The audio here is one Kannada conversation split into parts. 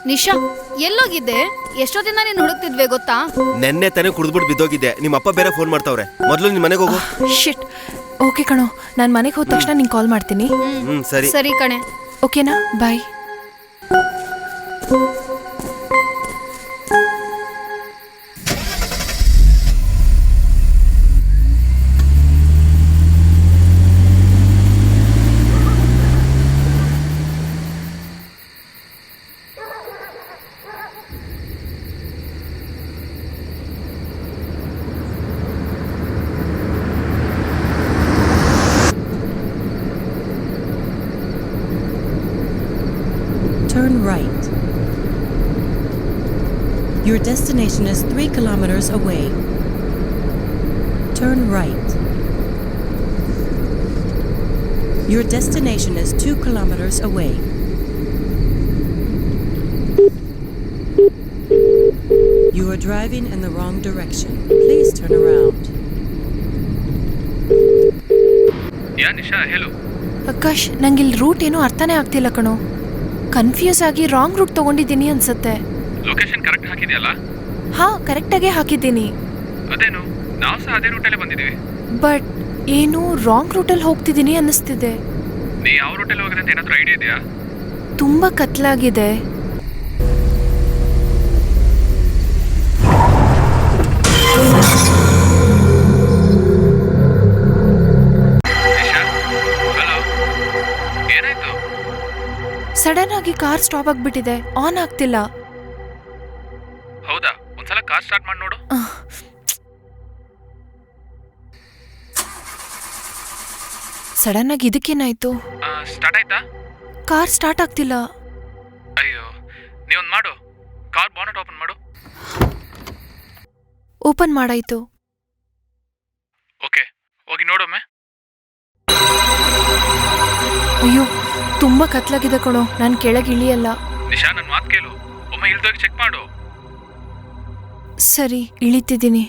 ನಿಶಾ ಎಲ್ಲೋಗಿದ್ದೆ? ಎಷ್ಟೊತ್ತಿಂದ ನೀನು ಹುಡುಕ್ತಿದ್ವೆ ಗೊತ್ತಾ? ನೆನ್ನೆ ತಾನೇ ಕುಡಿದ್ಬಿಟ್ಟು ಬಿದ್ದೋಗಿದ್ದೆ. ನಿಮ್ಮ ಅಪ್ಪ ಬೇರೆ ಫೋನ್ ಮಾಡ್ತಾವ್ರೆ. ಮೊದಲು ನಿನ್ನ ಮನೆಗೆ ಹೋಗು. ಶಿಟ್. ಓಕೆ ಕಣೋ, ನಾನು ಮನೆಗೆ ಹೋದ ತಕ್ಷಣ ನಿಂಗೆ ಕಾಲ್ ಮಾಡ್ತೀನಿ. ಸರಿ ಸರಿ ಕಣೆ. ಓಕೆನಾ? ಬಾಯ್. Turn right. Your destination is 3 kilometers away. Turn right. Your destination is 2 kilometers away. You are driving in the wrong direction. Please turn around. ಯಾ ನಿಶಾ, ಹೇಳು. ಆಕಾಶ್, ನಂಗೆ ಇಲ್ಲಿ ರೂಟ್ ಏನೂ ಅರ್ಥನೇ ಆಗ್ತಿಲ್ಲ ಕಣೋ. ಕನ್ಫ್ಯೂಸ್ ಆಗಿ ರಾಂಗ್ ರೂಟ್ ತಗೊಂಡಿದ್ದೀನಿ ಅನ್ಸುತ್ತೆ. ಲೊಕೇಶನ್ ಕರೆಕ್ಟ್ ಹಾಕಿದ್ಯಲ್ಲ? ಹಾ, ಕರೆಕ್ಟಾಗೇ ಹಾಕಿದ್ದೀನಿ. ಅದೇನು, ನಾವು ಸಹ ಅದೇ ರೂಟಲ್ಲೇ ಬಂದಿದ್ದೀವಿ. ಬಟ್ ಏನು ರಾಂಗ್ ರೂಟಲ್ಲಿ ಹೋಗ್ತಿದ್ದೀನಿ ಅನ್ನಿಸ್ತಿದೆ. ನೀ ಯಾವ ರೂಟಲ್ಲಿ ಹೋಗಿದೆ ಅಂತ ಏನಾದರೂ ಐಡಿಯಾ ಇದೆಯಾ? ತುಂಬ ಕತ್ಲಾಗಿದೆ. ನಿಶಾ, ಹಲೋ, ಏನಾಯ್ತು? ಸಡನ್ ಆಗಿ ಕಾರ್ ಸ್ಟಾಪ್ ಆಗ್ಬಿಟ್ಟಿದೆ, ಆನ್ ಆಗ್ತಿಲ್ಲ. ಹೌದಾ? ಒಂದ್ಸಲ ಕಾರ್ ಸ್ಟಾರ್ಟ್ ಮಾಡಿ ನೋಡು. ಸಡನ್ ಆಗಿ ಇದಕ್ಕೇನಾಯ್ತು? ಸ್ಟಾರ್ಟ್ ಆಯ್ತಾ? ಕಾರ್ ಸ್ಟಾರ್ಟ್ ಆಗ್ತಿಲ್ಲ. ಅಯ್ಯೋ, ನೀವೊಂದು ಮಾಡು, ಕಾರ್ ಬಾನೆಟ್ ಓಪನ್ ಮಾಡು. ಓಪನ್ ಮಾಡಾಯ್ತು. ಓಕೆ, ಹೋಗಿ ನೋಡೊಮ್ಮೆ. ಅಯ್ಯೋ, ತುಂಬ ಕತ್ಲಾಗಿದೆ ಕಣೋ, ನಾನು ಕೆಳಗೆ ಇಳಿಯಲ್ಲ. ನಿಶಾ, ನನ್ನ ಮಾತು ಕೇಳು, ಒಮ್ಮೆ ಇಳ್ದೋಗಿ ಚೆಕ್ ಮಾಡು. ಸರಿ, ಇಳಿತಿದ್ದೀನಿ.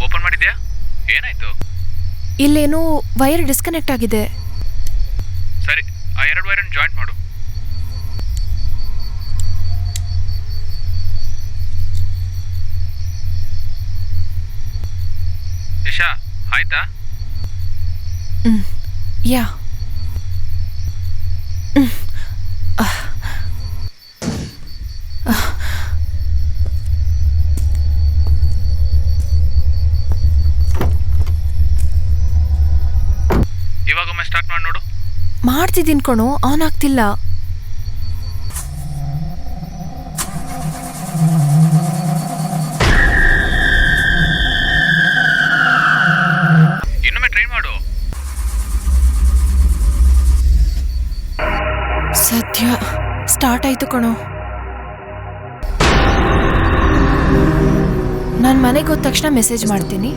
ಓಪನ್ ಮಾಡಿದ್ಯಾ? ಏನಾಯ್ತು? ಇಲ್ಲೇನೋ ವೈರ್ ಡಿಸ್ಕನೆಕ್ಟ್ ಆಗಿದೆ. ಸರಿ, ಆ 2 ವೈರನ್ನು ಜಾಯಿಂಟ್ ಮಾಡು. ನಿಶಾ, ಆಯ್ತಾ? ಯಾ. ಇವಾಗೊಮ್ಮೆ ಸ್ಟಾರ್ಟ್ ಮಾಡಿ ನೋಡು. ಮಾಡ್ತಿದ್ದೀನಿ ಕಣೋ, ಆನ್ ಆಗ್ತಿಲ್ಲ. ಇನ್ನೊಮ್ಮೆ ಟ್ರೈ ಮಾಡು. ಸದ್ಯ ಸ್ಟಾರ್ಟ್ ಆಯ್ತು ಕಣೋ. ನಾನು ಮನೆಗೆ ಹೋದ ತಕ್ಷಣ ಮೆಸೇಜ್ ಮಾಡ್ತೀನಿ.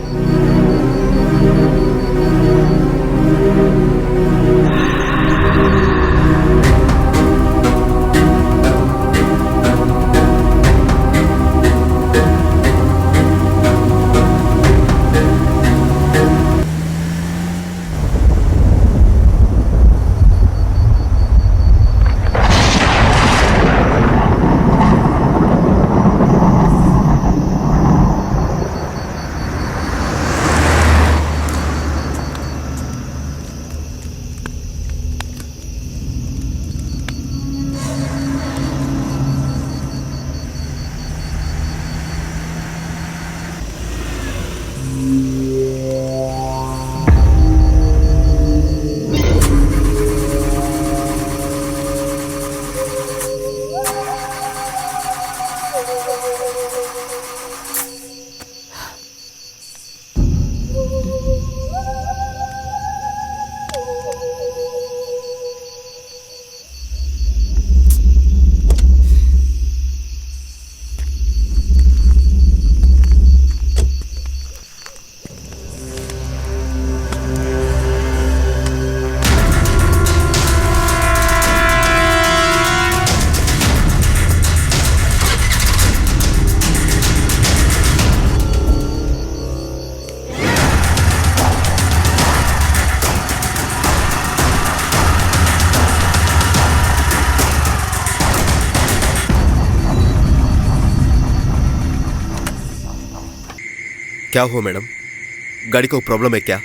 क्या हो मैडम? गाड़ी को प्रॉब्लम है क्या?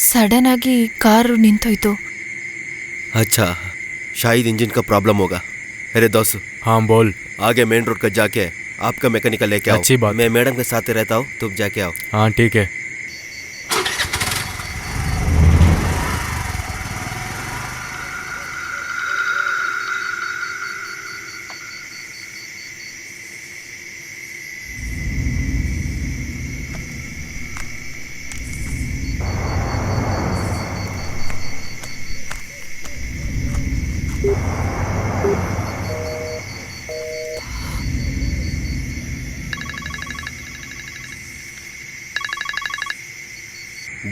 ಸಡನ್ ಆಗಿ ಕಾರು ನಿಂತೋಯ್ತು. अच्छा, शायद इंजन का प्रॉब्लम होगा. अरे दोस्त, हाँ बोल. आगे मेन रोड का जाके आपका मैकेनिकल लेके आओ. अच्छी बात. मैं मैडम के साथ ही रहता हूँ, तुम जाके आओ. हाँ ठीक है.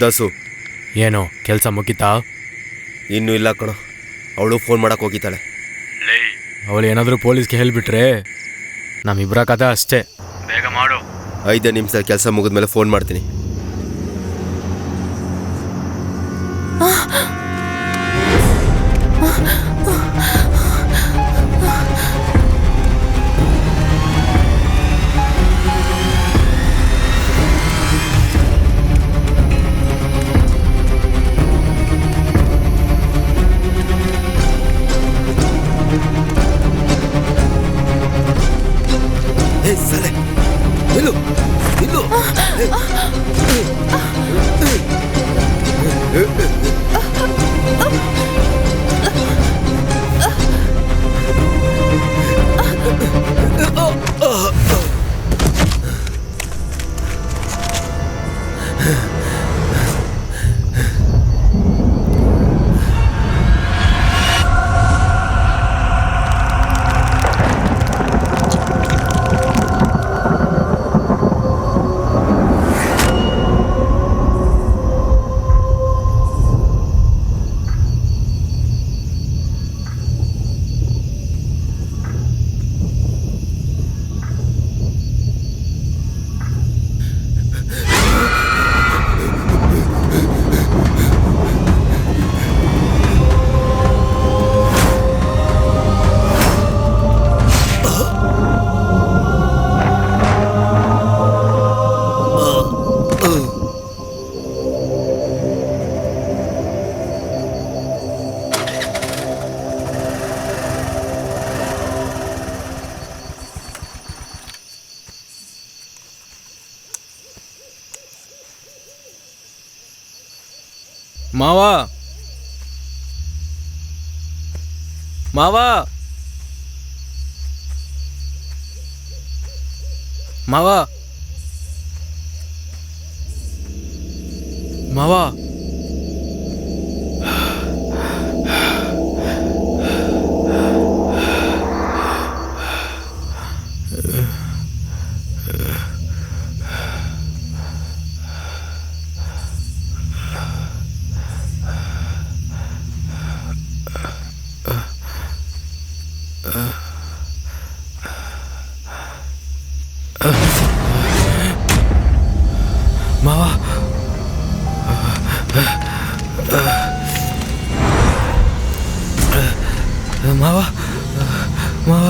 ದಸು, ಏನೋ ಕೆಲಸ ಮುಗಿತಾ? ಇನ್ನೂ ಇಲ್ಲ ಕಣೋ, ಅವಳು ಫೋನ್ ಮಾಡಕ್ಕೆ ಹೋಗಿದ್ದಾಳೆ. ಲೇ, ಅವಳು ಏನಾದರೂ ಪೊಲೀಸ್ಗೆ ಹೇಳಿಬಿಟ್ರೆ ನಮ್ಮಿಬ್ಬರ ಕಥೆ ಅಷ್ಟೇ. ಬೇಗ ಮಾಡು. 5 ನಿಮಿಷ ಕೆಲಸ ಮುಗಿದ್ಮೇಲೆ ಫೋನ್ ಮಾಡ್ತೀನಿ. साले, निल्लो, निल्लो. ಮಾವ, ಮಾವ, ಮಾವ, ಮಾವ. ಮಾವ, ಮಾವ, ಮಾವ.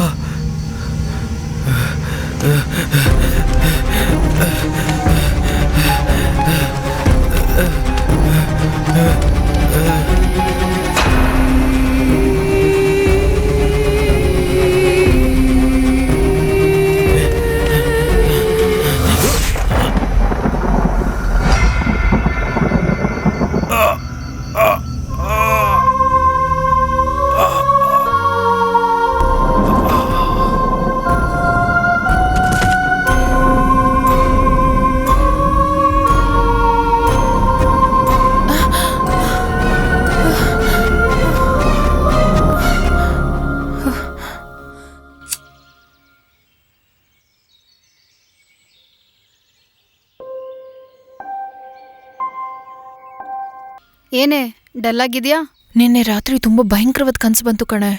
ಏನೇ ಡಲ್ ಆಗಿದ್ಯಾ? ನಿನ್ನೆ ರಾತ್ರಿ ತುಂಬ ಭಯಂಕರವಾದ ಕನಸು ಬಂತು ಕಣೆ.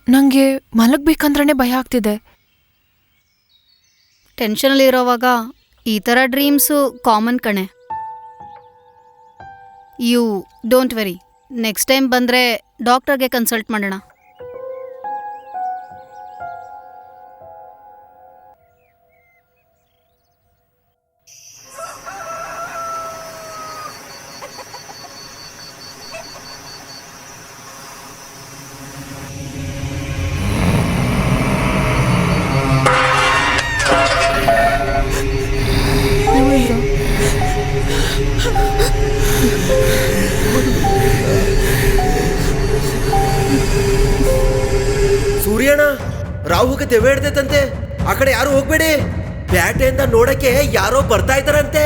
ನನಗೆ ಮಲಗಬೇಕಂದ್ರೇ ಭಯ ಆಗ್ತಿದೆ. ಟೆನ್ಷನಲ್ಲಿರೋವಾಗ ಈ ಥರ ಡ್ರೀಮ್ಸು ಕಾಮನ್ ಕಣೆ. You don't worry, next time ಬಂದರೆ ಡಾಕ್ಟರ್ಗೆ ಕನ್ಸಲ್ಟ್ ಮಾಡೋಣ. ರಾಹುಗೆ ದೆವ್ವ ಹಿಡ್ದೈತಂತೆ. ಆ ಕಡೆ ಯಾರು ಹೋಗ್ಬೇಡಿ, ಪ್ಯಾಟೆಯಿಂದ ನೋಡಕ್ಕೆ ಯಾರೋ ಬರ್ತಾ ಇದ್ದಾರಂತೆ.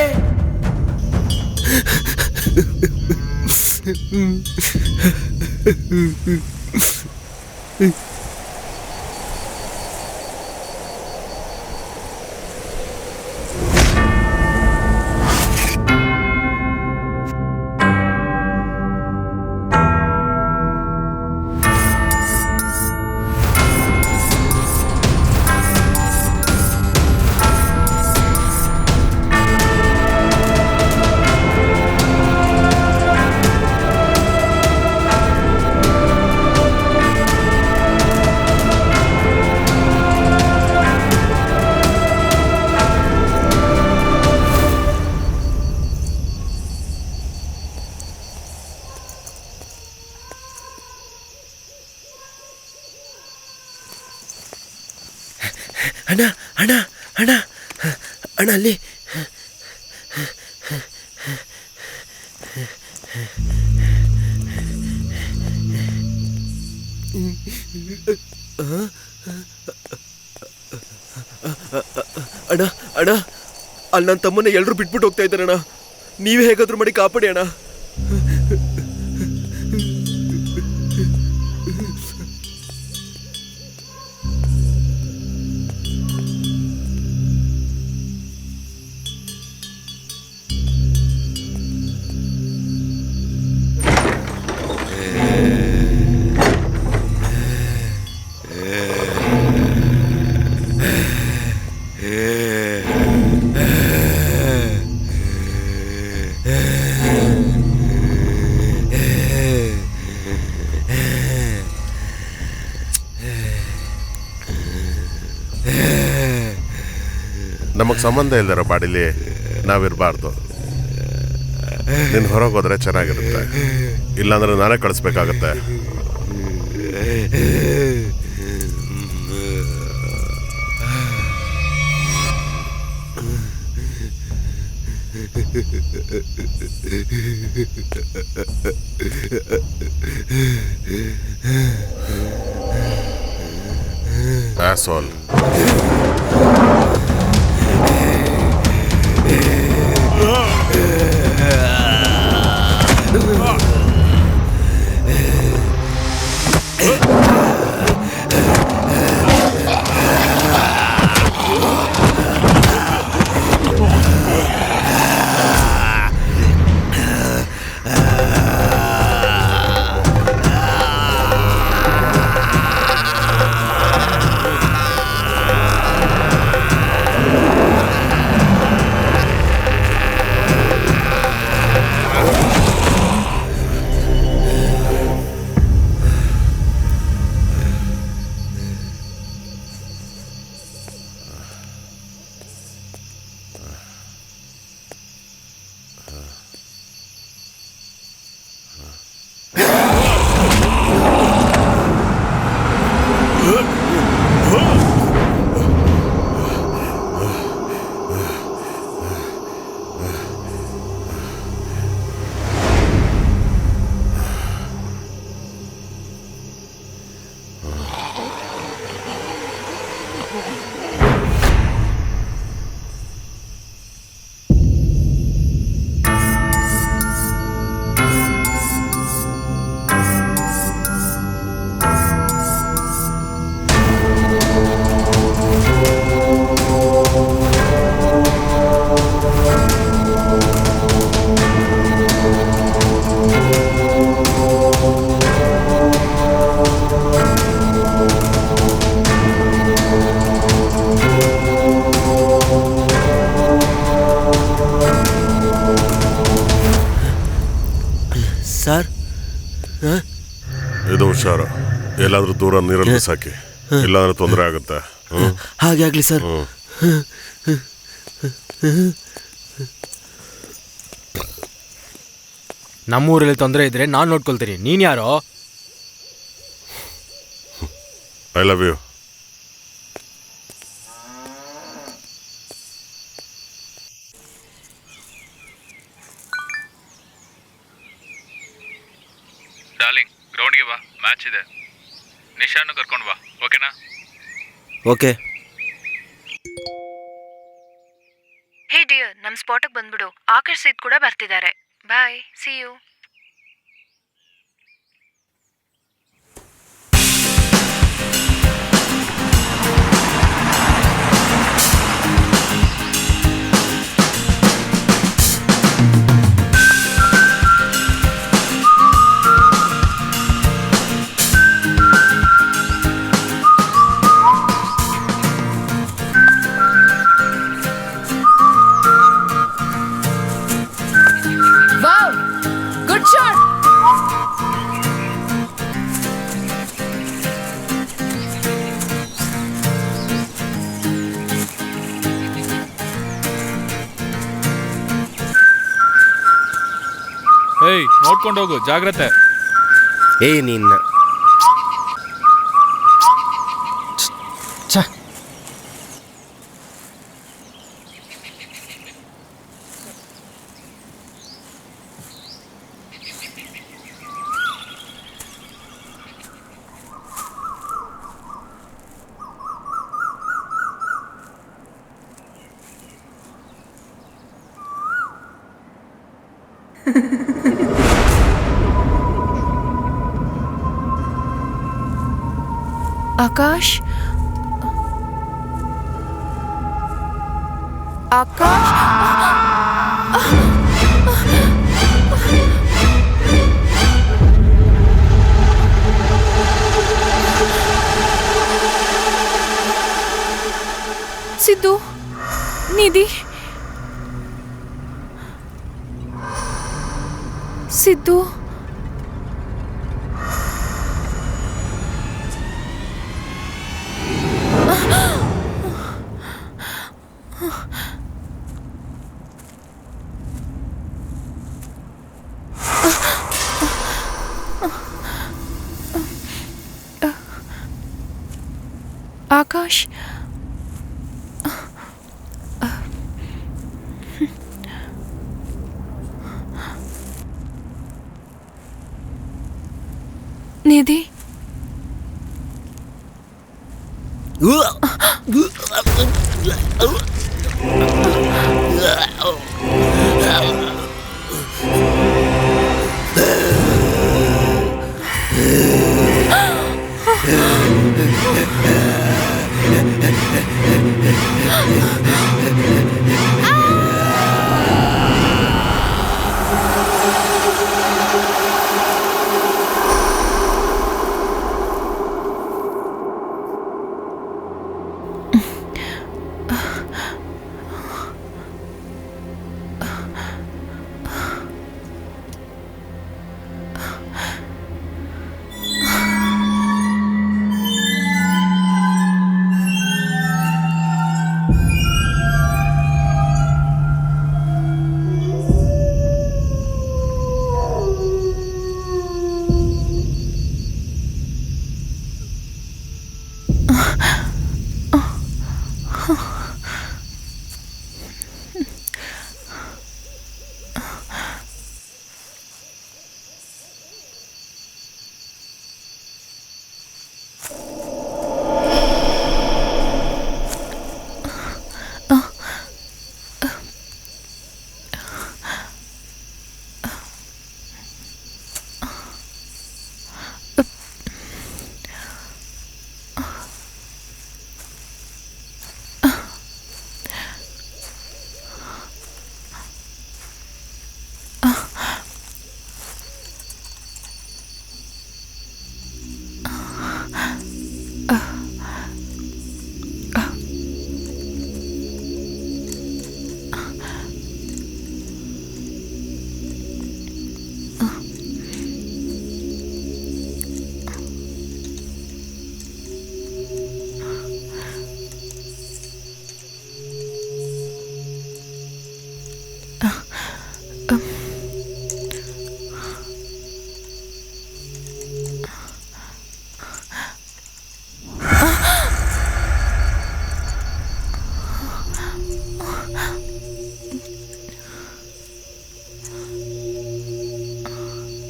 ಅಣ್ಣ ಅಣ್ಣ ಅಣ್ಣ ಅಣ್ಣ ಅಲ್ಲಿ ಅಣ್ಣ ಅಣ್ಣ ಅಲ್ಲಿ ನನ್ನ ತಮ್ಮನ್ನ ಎಲ್ಲರೂ ಬಿಟ್ಬಿಟ್ಟು ಹೋಗ್ತಾ ಇದ್ದಾರಣ್ಣ. ನೀವೇ ಹೇಗಾದ್ರೂ ಮಾಡಿ ಕಾಪಾಡಿ ಅಣ್ಣ. ನಮಗೆ ಸಂಬಂಧ ಇಲ್ದಿರೋ ಬಾಡಿಲಿ ನಾವಿರಬಾರ್ದು. ನೀನು ಹೊರಗೆ ಹೋದ್ರೆ ಚೆನ್ನಾಗಿರುತ್ತೆ, ಇಲ್ಲಾಂದ್ರೆ ನಾನೇ ಕಳಿಸ್ಬೇಕಾಗತ್ತೆ. Asshole. ಸರ್, ಇದು ಹುಷಾರು, ಎಲ್ಲಾದ್ರೂ ದೂರ ನೀರಲ್ಲಿ ಸಾಕಿ, ಇಲ್ಲಾಂದ್ರೆ ತೊಂದರೆ ಆಗುತ್ತೆ. ಹಾಗೆ ಆಗ್ಲಿ ಸರ್. ನಮ್ಮೂರಲ್ಲಿ ತೊಂದರೆ ಇದ್ರೆ ನಾನು ನೋಡ್ಕೊಳ್ತೀನಿ. ನೀನ್ ಯಾರೋ? I love you. ಡಾರ್ಲಿಂಗ್, ಗ್ರೌಂಡ್ಗೆ ಬಾ, ಮ್ಯಾಚ್ ಇದೆ. ನಿಶಾನು ಕರ್ಕೊಂಡು ಬಾ, ಓಕೆನಾ? ಓಕೆ. ಹೇ ಡಿಯರ್, ನಮ್ಮ ಸ್ಪಾಟಿಗೆ ಬಂದ್ಬಿಡು. ಆಕರ್ಷ್ ಸೀಟ್ ಕೂಡ ಬರ್ತಿದ್ದಾರೆ. Bye, see you. Wow, good shot. ಏಯ್, ನೋಡ್ಕೊಂಡೋಗು, ಜಾಗ್ರತೆ. ನಿನ್ನ ಆಕಾಶ್, ಆಕಾಶ್, ಸಿದ್ದು, ನಿಧಿ, ಸಿದ್ದು, ಆಕಾಶ್, ನಿಧಿ,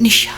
ನಿಶಾ,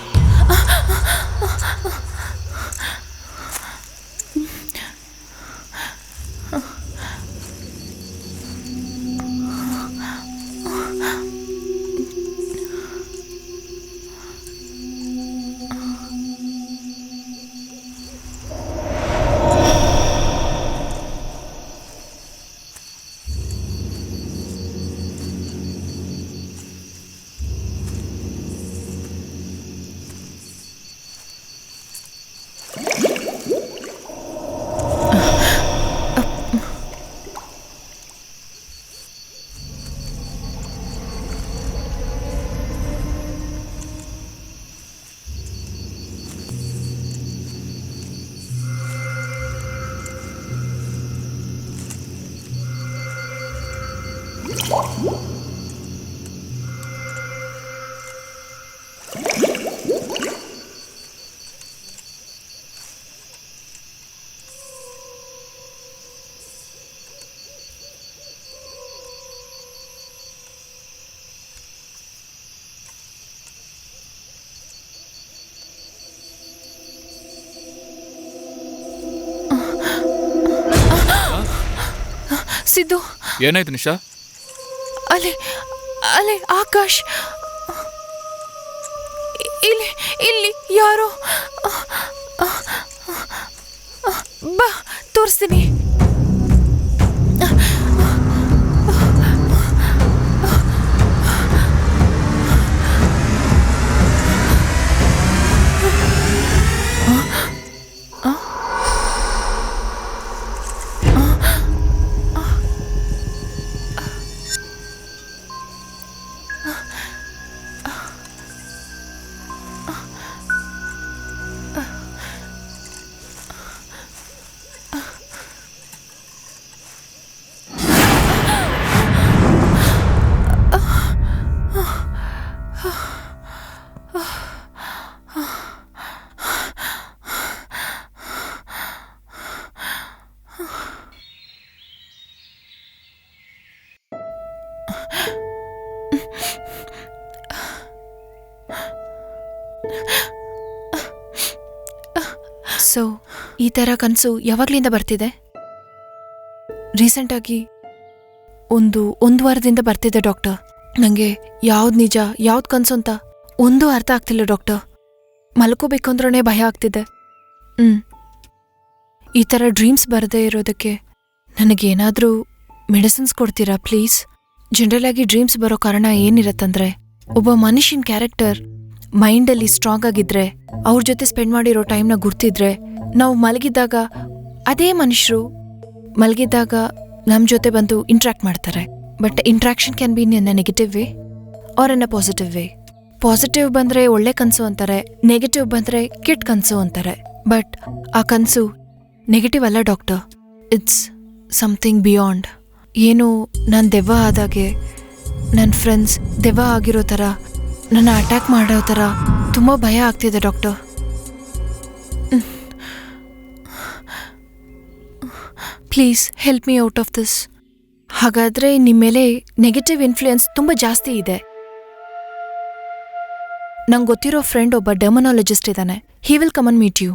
ಸಿದ್ದು, ಏನಾಯ್ತು ನಿಶಾ? ಅಲ್ಲಿ ಅಲ್ಲಿ ಆಕಾಶ್, ಇಲ್ಲಿ ಇಲ್ಲಿ ಯಾರೋ, ಬಾ ತೋರಿಸ್ತೀನಿ. ಸೊ ಈ ಥರ ಕನಸು ಯಾವಾಗಲಿಂದ ಬರ್ತಿದೆ? ರೀಸೆಂಟಾಗಿ ಒಂದು ವಾರದಿಂದ ಬರ್ತಿದೆ ಡಾಕ್ಟರ್. ನನಗೆ ಯಾವ್ದು ನಿಜ ಯಾವ್ದು ಕನಸು ಅಂತ ಒಂದೂ ಅರ್ಥ ಆಗ್ತಿಲ್ಲ ಡಾಕ್ಟರ್. ಮಲ್ಕೋಬೇಕು ಅಂದ್ರೇ ಭಯ ಆಗ್ತಿದೆ. ಈ ಥರ ಡ್ರೀಮ್ಸ್ ಬರದೇ ಇರೋದಕ್ಕೆ ನನಗೇನಾದರೂ ಮೆಡಿಸಿನ್ಸ್ ಕೊಡ್ತೀರಾ ಪ್ಲೀಸ್? ಜನರಲಾಗಿ ಡ್ರೀಮ್ಸ್ ಬರೋ ಕಾರಣ ಏನಿರತ್ತಂದ್ರೆ, ಒಬ್ಬ ಮನುಷ್ಯನ ಕ್ಯಾರೆಕ್ಟರ್ ಮೈಂಡಲ್ಲಿ ಸ್ಟ್ರಾಂಗ್ ಆಗಿದ್ರೆ, ಅವ್ರ ಜೊತೆ ಸ್ಪೆಂಡ್ ಮಾಡಿರೋ ಟೈಮ್ನ ಗುರ್ತಿದ್ರೆ, ನಾವು ಮಲಗಿದ್ದಾಗ ಅದೇ ಮನುಷ್ಯರು ಮಲಗಿದ್ದಾಗ ನಮ್ಮ ಜೊತೆ ಬಂದು ಇಂಟ್ರಾಕ್ಟ್ ಮಾಡ್ತಾರೆ. But interaction can be in a negative way or in a positive way. Positive ಬಂದರೆ ಒಳ್ಳೆ ಕನಸು ಅಂತಾರೆ, ನೆಗೆಟಿವ್ ಬಂದರೆ ಕೆಟ್ಟ ಕನಸು ಅಂತಾರೆ. ಬಟ್ ಆ ಕನಸು ನೆಗೆಟಿವ್ ಅಲ್ಲ ಡಾಕ್ಟರ್, ಇಟ್ಸ್ ಸಮಥಿಂಗ್ ಬಿಯಾಂಡ್. ಏನು ನಾನು ದೆವ್ವ ಆದಾಗೆ, ನನ್ನ ಫ್ರೆಂಡ್ಸ್ ದೆವ್ವ ಆಗಿರೋ ಥರ, ನನ್ನ ಅಟ್ಯಾಕ್ ಮಾಡೋ ಥರ ತುಂಬ ಭಯ ಆಗ್ತಿದೆ doctor. Please help me out of this. ಹಾಗಾದರೆ ನಿಮ್ಮ ಮೇಲೆ ನೆಗೆಟಿವ್ ಇನ್ಫ್ಲೂಯೆನ್ಸ್ ತುಂಬ ಜಾಸ್ತಿ ಇದೆ. ನಂಗೆ ಗೊತ್ತಿರೋ ಫ್ರೆಂಡ್ ಒಬ್ಬ ಡೆಮನಾಲಜಿಸ್ಟ್ ಇದ್ದಾನೆ. He will come and meet you.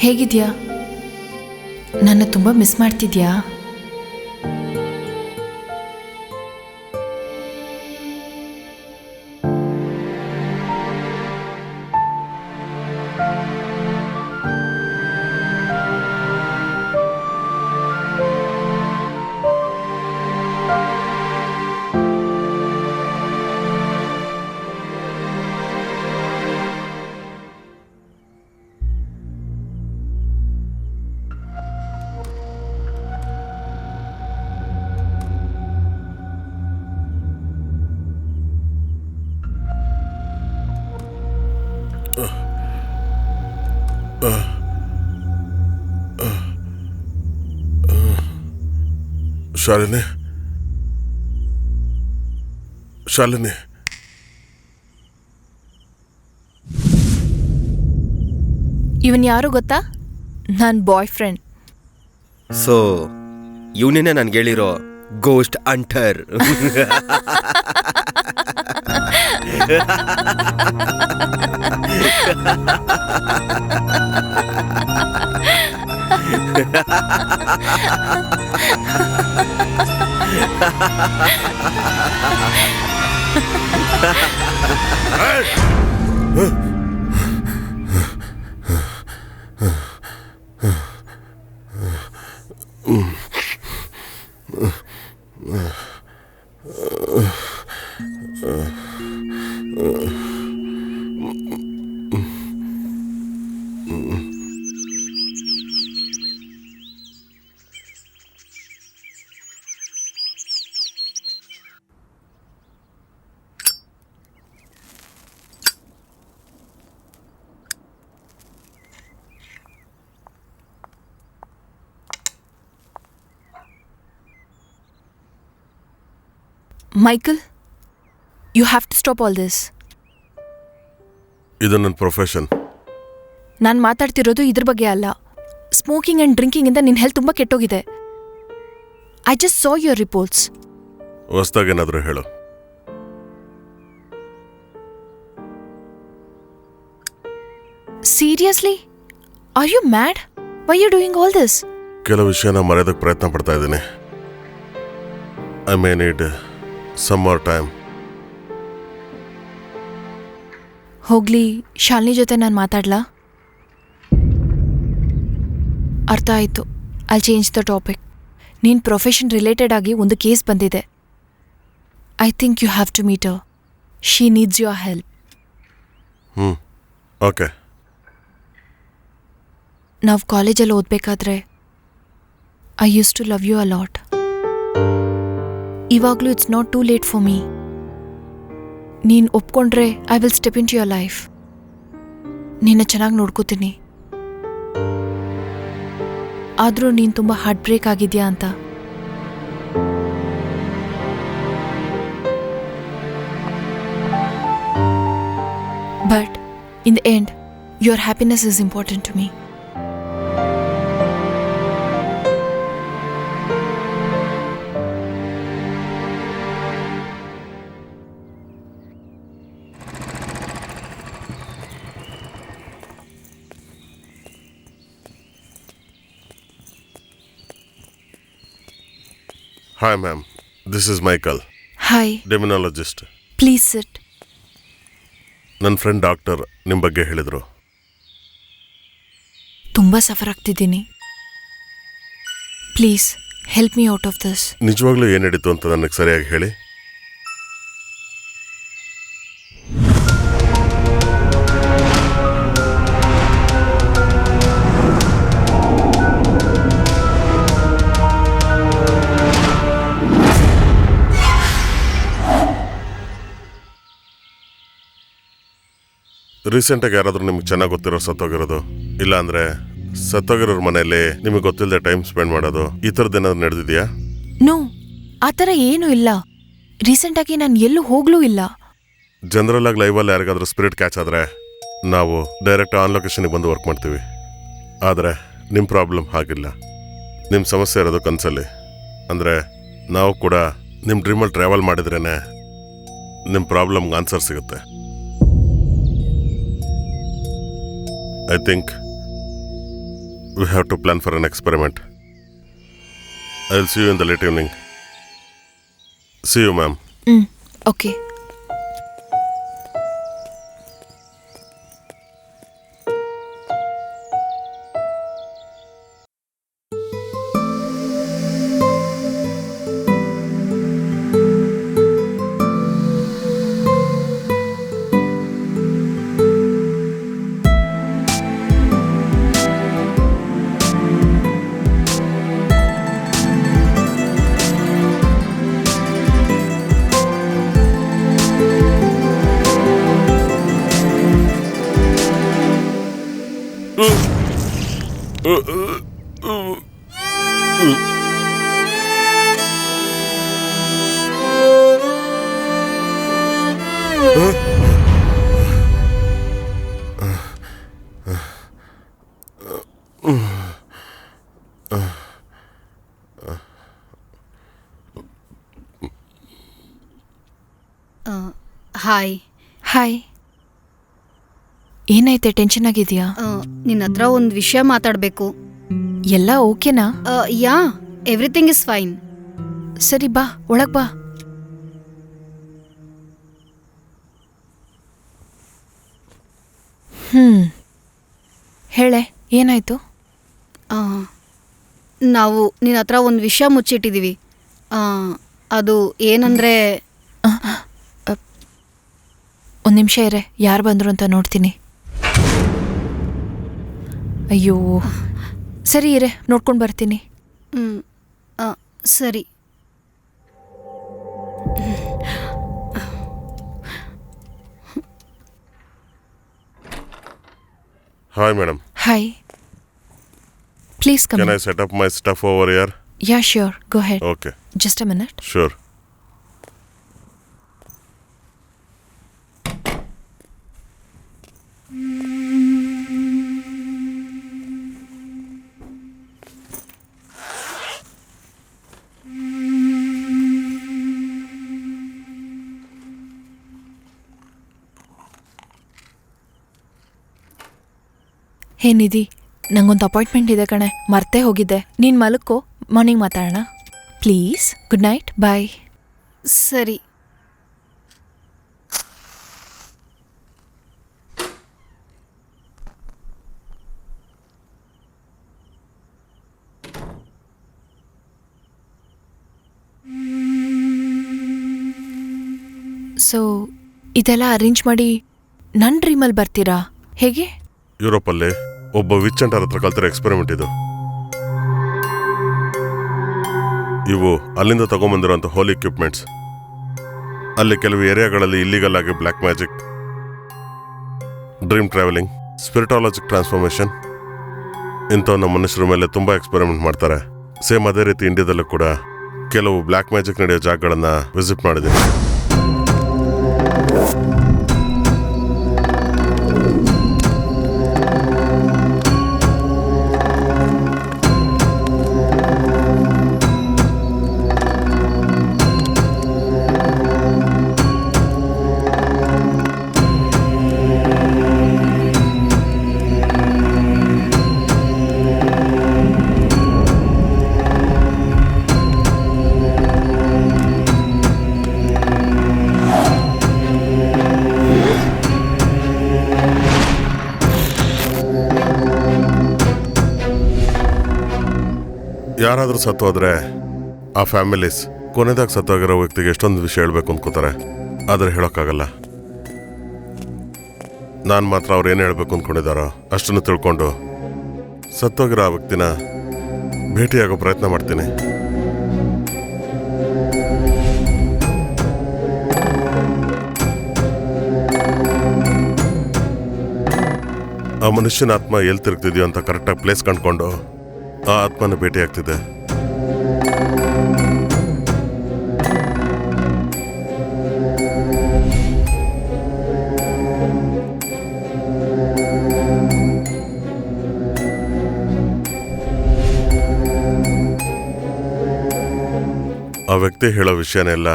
ಹೇಗಿದ್ಯಾ? ನನ್ನ ತುಂಬ ಮಿಸ್ ಮಾಡ್ತಿದ್ಯಾ? ಶಾಲಿನಿ ಶಾಲಿನಿ ಇವನ್ ಯಾರು ಗೊತ್ತಾ? ನನ್ನ ಬಾಯ್ ಫ್ರೆಂಡ್. ಸೊ ಇವನೇನೆ ನನ್ಗೆ ಹೇಳಿರೋ ghost hunter. Michael, you have to stop all this. ಇದು ನನ್ನ ಪ್ರೊಫೆಷನ್. ನಾನು ಮಾತಾಡ್ತಿರೋದು ಇದ್ರ ಬಗ್ಗೆ ಅಲ್ಲ. ಸ್ಮೋಕಿಂಗ್ ಆ್ಯಂಡ್ ಡ್ರಿಂಕಿಂಗಿಂದ ನಿನ್ನ ಹೆಲ್ತ್ ತುಂಬ ಕೆಟ್ಟೋಗಿದೆ. I just saw your reports. ಹೊಸ್ದಾಗೇನಾದರೂ ಹೇಳು. Seriously? Are you mad? Why you doing all this? ಕೆಲವು ವಿಷಯನ ಮರೆಯೋದಕ್ಕೆ ಪ್ರಯತ್ನ ಪಡ್ತಾ ಇದ್ದೀನಿ. I may need some more time. ಹೋಗ್ಲಿ, ಶಾಲಿನಿ ಜೊತೆ ನಾನು ಮಾತಾಡ್ಲಾ? ಅರ್ಥ ಆಯಿತು. I change the topic. ನೀನು ಪ್ರೊಫೆಷನ್ ರಿಲೇಟೆಡ್ ಆಗಿ ಒಂದು ಕೇಸ್ ಬಂದಿದೆ. I think you have to meet her. She needs your help. Okay. ನಾವು ಕಾಲೇಜಲ್ಲಿ ಓದಬೇಕಾದ್ರೆ I used to love you a lot. ಇವಾಗಲೂ it's not too late for me. ನೀನು ಒಪ್ಕೊಂಡ್ರೆ I will step into your life. ನಿನ್ನ ಚೆನ್ನಾಗಿ ನೋಡ್ಕೋತೀನಿ. ಆದರೂ ನೀನು ತುಂಬ ಹಾರ್ಟ್ ಬ್ರೇಕ್ ಆಗಿದೆಯಾ ಅಂತ. But in the end your happiness is important to me. Hi ma'am, this is Michael, hi, demonologist. Please sit. ನನ್ನ ಫ್ರೆಂಡ್ ಡಾಕ್ಟರ್ ನಿಮ್ಮ ಬಗ್ಗೆ ಹೇಳಿದರು. ತುಂಬ ಸಫರ್ ಆಗ್ತಿದ್ದೀನಿ. Please help me out of this. ನಿಜವಾಗ್ಲೂ ಏನು ನಡೀತು ಅಂತ ನನಗೆ ಸರಿಯಾಗಿ ಹೇಳಿ. ರೀಸೆಂಟಾಗಿ ಯಾರಾದರೂ ನಿಮ್ಗೆ ಚೆನ್ನಾಗಿ ಗೊತ್ತಿರೋ ಸತ್ತೋಗಿರೋದು, ಇಲ್ಲ ಅಂದರೆ ಸತ್ತೋಗಿರೋರ ಮನೆಯಲ್ಲಿ ನಿಮಗೆ ಗೊತ್ತಿಲ್ಲದೆ ಟೈಮ್ ಸ್ಪೆಂಡ್ ಮಾಡೋದು, ಈ ಥರದ್ದು ಏನಾದ್ರು ನಡೆದಿದೆಯಾ? ನೋ, ಆ ಥರ ಏನೂ ಇಲ್ಲ. ರೀಸೆಂಟಾಗಿ ನಾನು ಎಲ್ಲೂ ಹೋಗ್ಲೂ ಇಲ್ಲ. ಜನರಲ್ ಆಗಿ ಲೈವಲ್ಲಿ ಯಾರಿಗಾದ್ರೂ ಸ್ಪಿರಿಟ್ ಕ್ಯಾಚ್ ಆದರೆ ನಾವು ಡೈರೆಕ್ಟ್ ಆನ್ ಲೊಕೇಶನ್ಗೆ ಬಂದು ವರ್ಕ್ ಮಾಡ್ತೀವಿ. ಆದರೆ ನಿಮ್ಮ ಪ್ರಾಬ್ಲಮ್ ಹಾಗಿಲ್ಲ. ನಿಮ್ಮ ಸಮಸ್ಯೆ ಇರೋದು ಕನಸಲ್ಲಿ. ಅಂದರೆ ನಾವು ಕೂಡ ನಿಮ್ಮ ಡ್ರೀಮಲ್ಲಿ ಟ್ರಾವೆಲ್ ಮಾಡಿದ್ರೇ ನಿಮ್ಮ ಪ್ರಾಬ್ಲಮ್ಗೆ ಆನ್ಸರ್ ಸಿಗುತ್ತೆ. I think we have to plan for an experiment. I'll see you in the late evening. See you, ma'am. Okay. Hi. Hi. ಏನಾಯ್ತೆ, ಟೆನ್ಷನ್ ಆಗಿದೆಯಾ? ನಿನ್ನ ಹತ್ರ ಒಂದು ವಿಷಯ ಮಾತಾಡಬೇಕು. ಎಲ್ಲ ಓಕೆನಾ? Yeah, everything is fine. ಸರಿ ಬಾ, ಒಳಗ್ ಬಾ. ಹೇಳೆ, ಏನಾಯ್ತು? ನಾವು ನಿನ್ನ ಹತ್ರ ಒಂದು ವಿಷಯ ಮುಚ್ಚಿಟ್ಟಿದ್ದೀವಿ. ಅದು ಏನಂದ್ರೆ, ಒಂದು ನಿಮಿಷ ಇರೆ, ಯಾರು ಬಂದರು ಅಂತ ನೋಡ್ತೀನಿ. ಅಯ್ಯೋ, ಸರಿ ಇರೆ, ನೋಡ್ಕೊಂಡು ಬರ್ತೀನಿ. ಸರಿ. Hi, madam. Hi. Please come Can in. I set up my stuff over here? Yeah, sure. Go ahead. Okay. Just a minute. Sure. ಹೇ ನಿಧಿ, ನಂಗೊಂದು ಅಪಾಯಿಂಟ್ಮೆಂಟ್ ಇದೆ ಕಣೆ, ಮರ್ತೇ ಹೋಗಿದ್ದೆ. ನೀನು ಮಲಕ್ಕೋ, ಮಾರ್ನಿಂಗ್ ಮಾತಾಡೋಣ ಪ್ಲೀಸ್. ಗುಡ್ ನೈಟ್, ಬಾಯ್. ಸರಿ. ಸೊ ಇದೆಲ್ಲ ಅರೇಂಜ್ ಮಾಡಿ ನನ್ನ ಡ್ರೀಮಲ್ಲಿ ಬರ್ತೀರಾ ಹೇಗೆ? ಯುರೋಪಲ್ಲಿ ಒಬ್ಬ ವಿಚ್ ಅಂಟರ್ ಹತ್ರ ಕಲ್ತಿರೋ ಎಕ್ಸ್ಪೆರಿಮೆಂಟ್ ಇದು. ಇವು ಅಲ್ಲಿಂದ ತಗೊಂಬಂದಿರೋಂಥ ಹೋಲ್ ಇಕ್ವಿಪ್ಮೆಂಟ್ಸ್. ಅಲ್ಲಿ ಕೆಲವು ಏರಿಯಾಗಳಲ್ಲಿ ಇಲ್ಲಿಗಲ್ ಆಗಿ black magic, dream travelling, spiritologic transformation ಇಂಥವು ನಮ್ಮ ಮನುಷ್ಯರ ಮೇಲೆ ತುಂಬ ಎಕ್ಸ್ಪೆರಿಮೆಂಟ್ ಮಾಡ್ತಾರೆ. ಸೇಮ್ ಅದೇ ರೀತಿ ಇಂಡಿಯಾದಲ್ಲೂ ಕೂಡ ಕೆಲವು ಬ್ಲ್ಯಾಕ್ ಮ್ಯಾಜಿಕ್ ನಡೆಯೋ ಜಾಗಗಳನ್ನು ವಿಸಿಟ್ ಮಾಡಿದ್ದೀನಿ. ಯಾರಾದರೂ ಸತ್ತೋದ್ರೆ ಆ ಫ್ಯಾಮಿಲೀಸ್ ಕೊನೆದಾಗ ಸತ್ತೋಗಿರೋ ವ್ಯಕ್ತಿಗೆ ಎಷ್ಟೊಂದು ವಿಷಯ ಹೇಳಬೇಕು ಅಂದ್ಕೋತಾರೆ, ಆದರೆ ಹೇಳೋಕ್ಕಾಗಲ್ಲ. ನಾನು ಮಾತ್ರ ಅವ್ರು ಏನು ಹೇಳಬೇಕು ಅಂದ್ಕೊಂಡಿದ್ದಾರೋ ಅಷ್ಟನ್ನು ತಿಳ್ಕೊಂಡು ಸತ್ತೋಗಿರೋ ಆ ವ್ಯಕ್ತಿನ ಭೇಟಿಯಾಗೋ ಪ್ರಯತ್ನ ಮಾಡ್ತೀನಿ. ಆ ಮನುಷ್ಯನ ಆತ್ಮ ಎಲ್ಲಿ ತಿರುಗ್ತಿದೆಯೋ ಅಂತ ಕರೆಕ್ಟಾಗಿ ಪ್ಲೇಸ್ ಕಂಡ್ಕೊಂಡು ಆ ಆತ್ಮನ ಭೇಟಿ ಆಗ್ತಿದೆ. ಆ ವ್ಯಕ್ತಿ ಹೇಳೋ ವಿಷಯನೆಲ್ಲ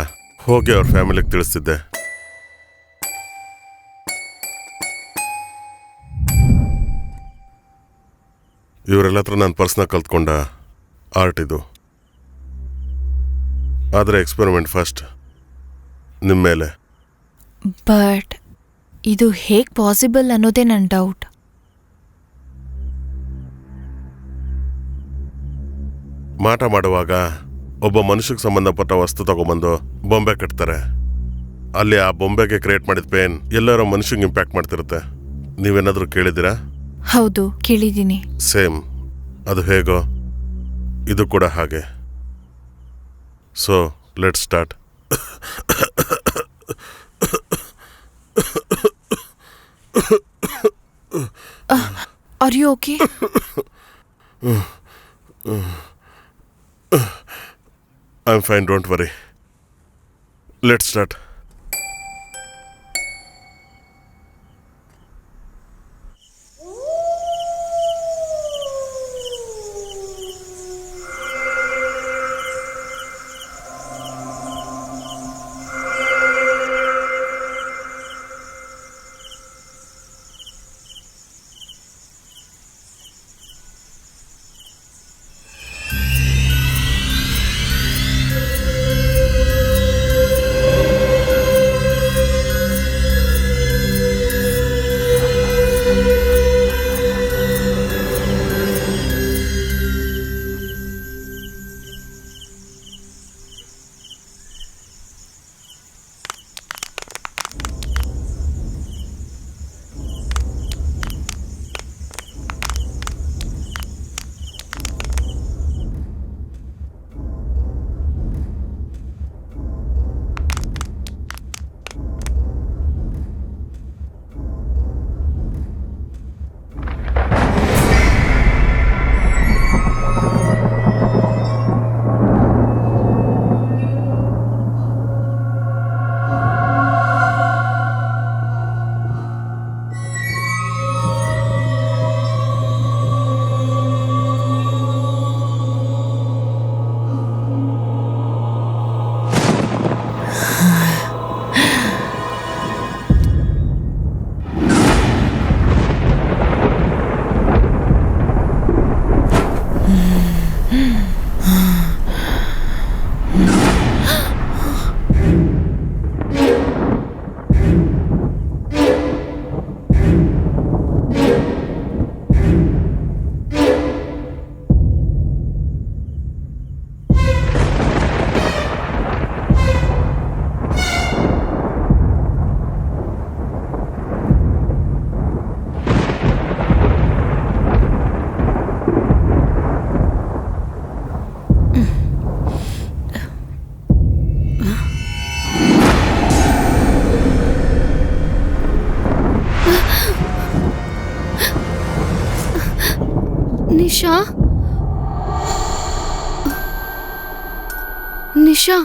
ಹೋಗಿ ಅವ್ರ ಫ್ಯಾಮಿಲಿಗೆ ತಿಳಿಸ್ತಿದ್ದೆ. ಇವರೆಲ್ಲ ಹತ್ರ ನಾನು ಪರ್ಸ್ನಾಗಿ ಕಲ್ತ್ಕೊಂಡ ಆರ್ಟ್ ಇದು. ಆದರೆ ಎಕ್ಸ್ಪೆರಿಮೆಂಟ್ ಫಸ್ಟ್ ನಿಮ್ಮ ಮೇಲೆ. ಬಟ್ ಇದು ಹೇಗೆ ಪಾಸಿಬಲ್ ಅನ್ನೋದೇ ನನ್ನ ಡೌಟ್. ಮಾಟ ಮಾಡುವಾಗ ಒಬ್ಬ ಮನುಷ್ಯಗೆ ಸಂಬಂಧಪಟ್ಟ ವಸ್ತು ತಗೊಂಬಂದು ಬೊಂಬೆ ಕಟ್ತಾರೆ. ಅಲ್ಲಿ ಆ ಬೊಂಬೆಗೆ ಕ್ರಿಯೇಟ್ ಮಾಡಿದ ಪೇನ್ ಎಲ್ಲರೂ ಮನುಷ್ಯಂಗೆ ಇಂಪ್ಯಾಕ್ಟ್ ಮಾಡ್ತಿರುತ್ತೆ. ನೀವೇನಾದರೂ ಕೇಳಿದ್ದೀರಾ? ಹೌದು, ಕೇಳಿದ್ದೀನಿ. ಸೇಮ್, ಅದು ಹೇಗೋ ಇದು ಕೂಡ ಹಾಗೆ. So let start. Are you okay? I am fine, don't worry. Let's start. Nisha Nisha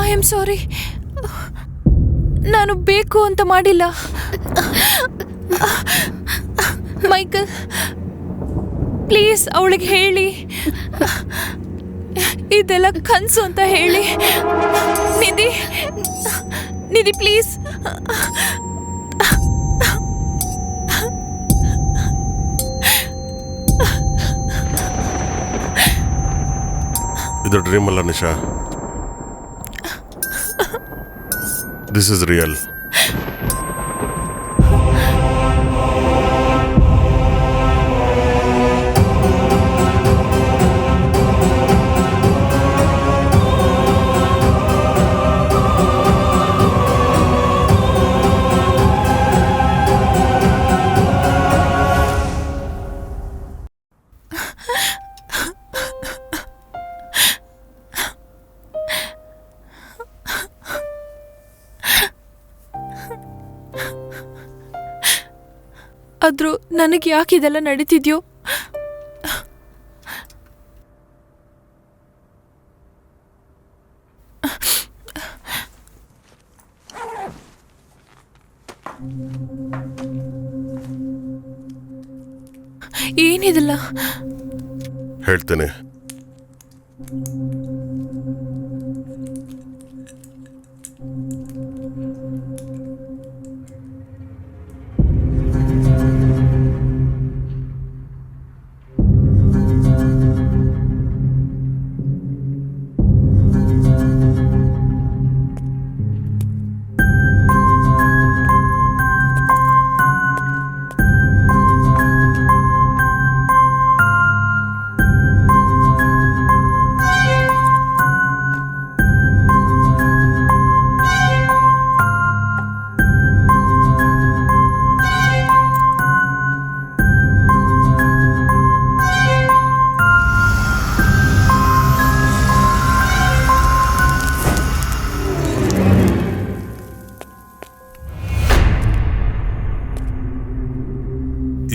I am sorry. ನಾನು ಬೇಕು ಅಂತ ಮಾಡಿಲ್ಲ. ಮೈಕಲ್, ಪ್ಲೀಸ್ ಅವಳಿಗೆ ಹೇಳಿ, ಇದೆಲ್ಲ ಕನಸು ಅಂತ ಹೇಳಿ. ನಿಧಿ, ನಿಧಿ ಪ್ಲೀಸ್. ಇದು ಡ್ರೀಮ್ ಅಲ್ಲ ನಿಶಾ, ದಿಸ್ ಇಸ್ ರಿಯಲ್. ಆದ್ರೂ ನನಗೆ ಯಾಕೆ ಇದೆಲ್ಲ ನಡೀತಿದ್ಯೋ? ಏನಿದೆಲ್ಲ? ಹೇಳ್ತೇನೆ.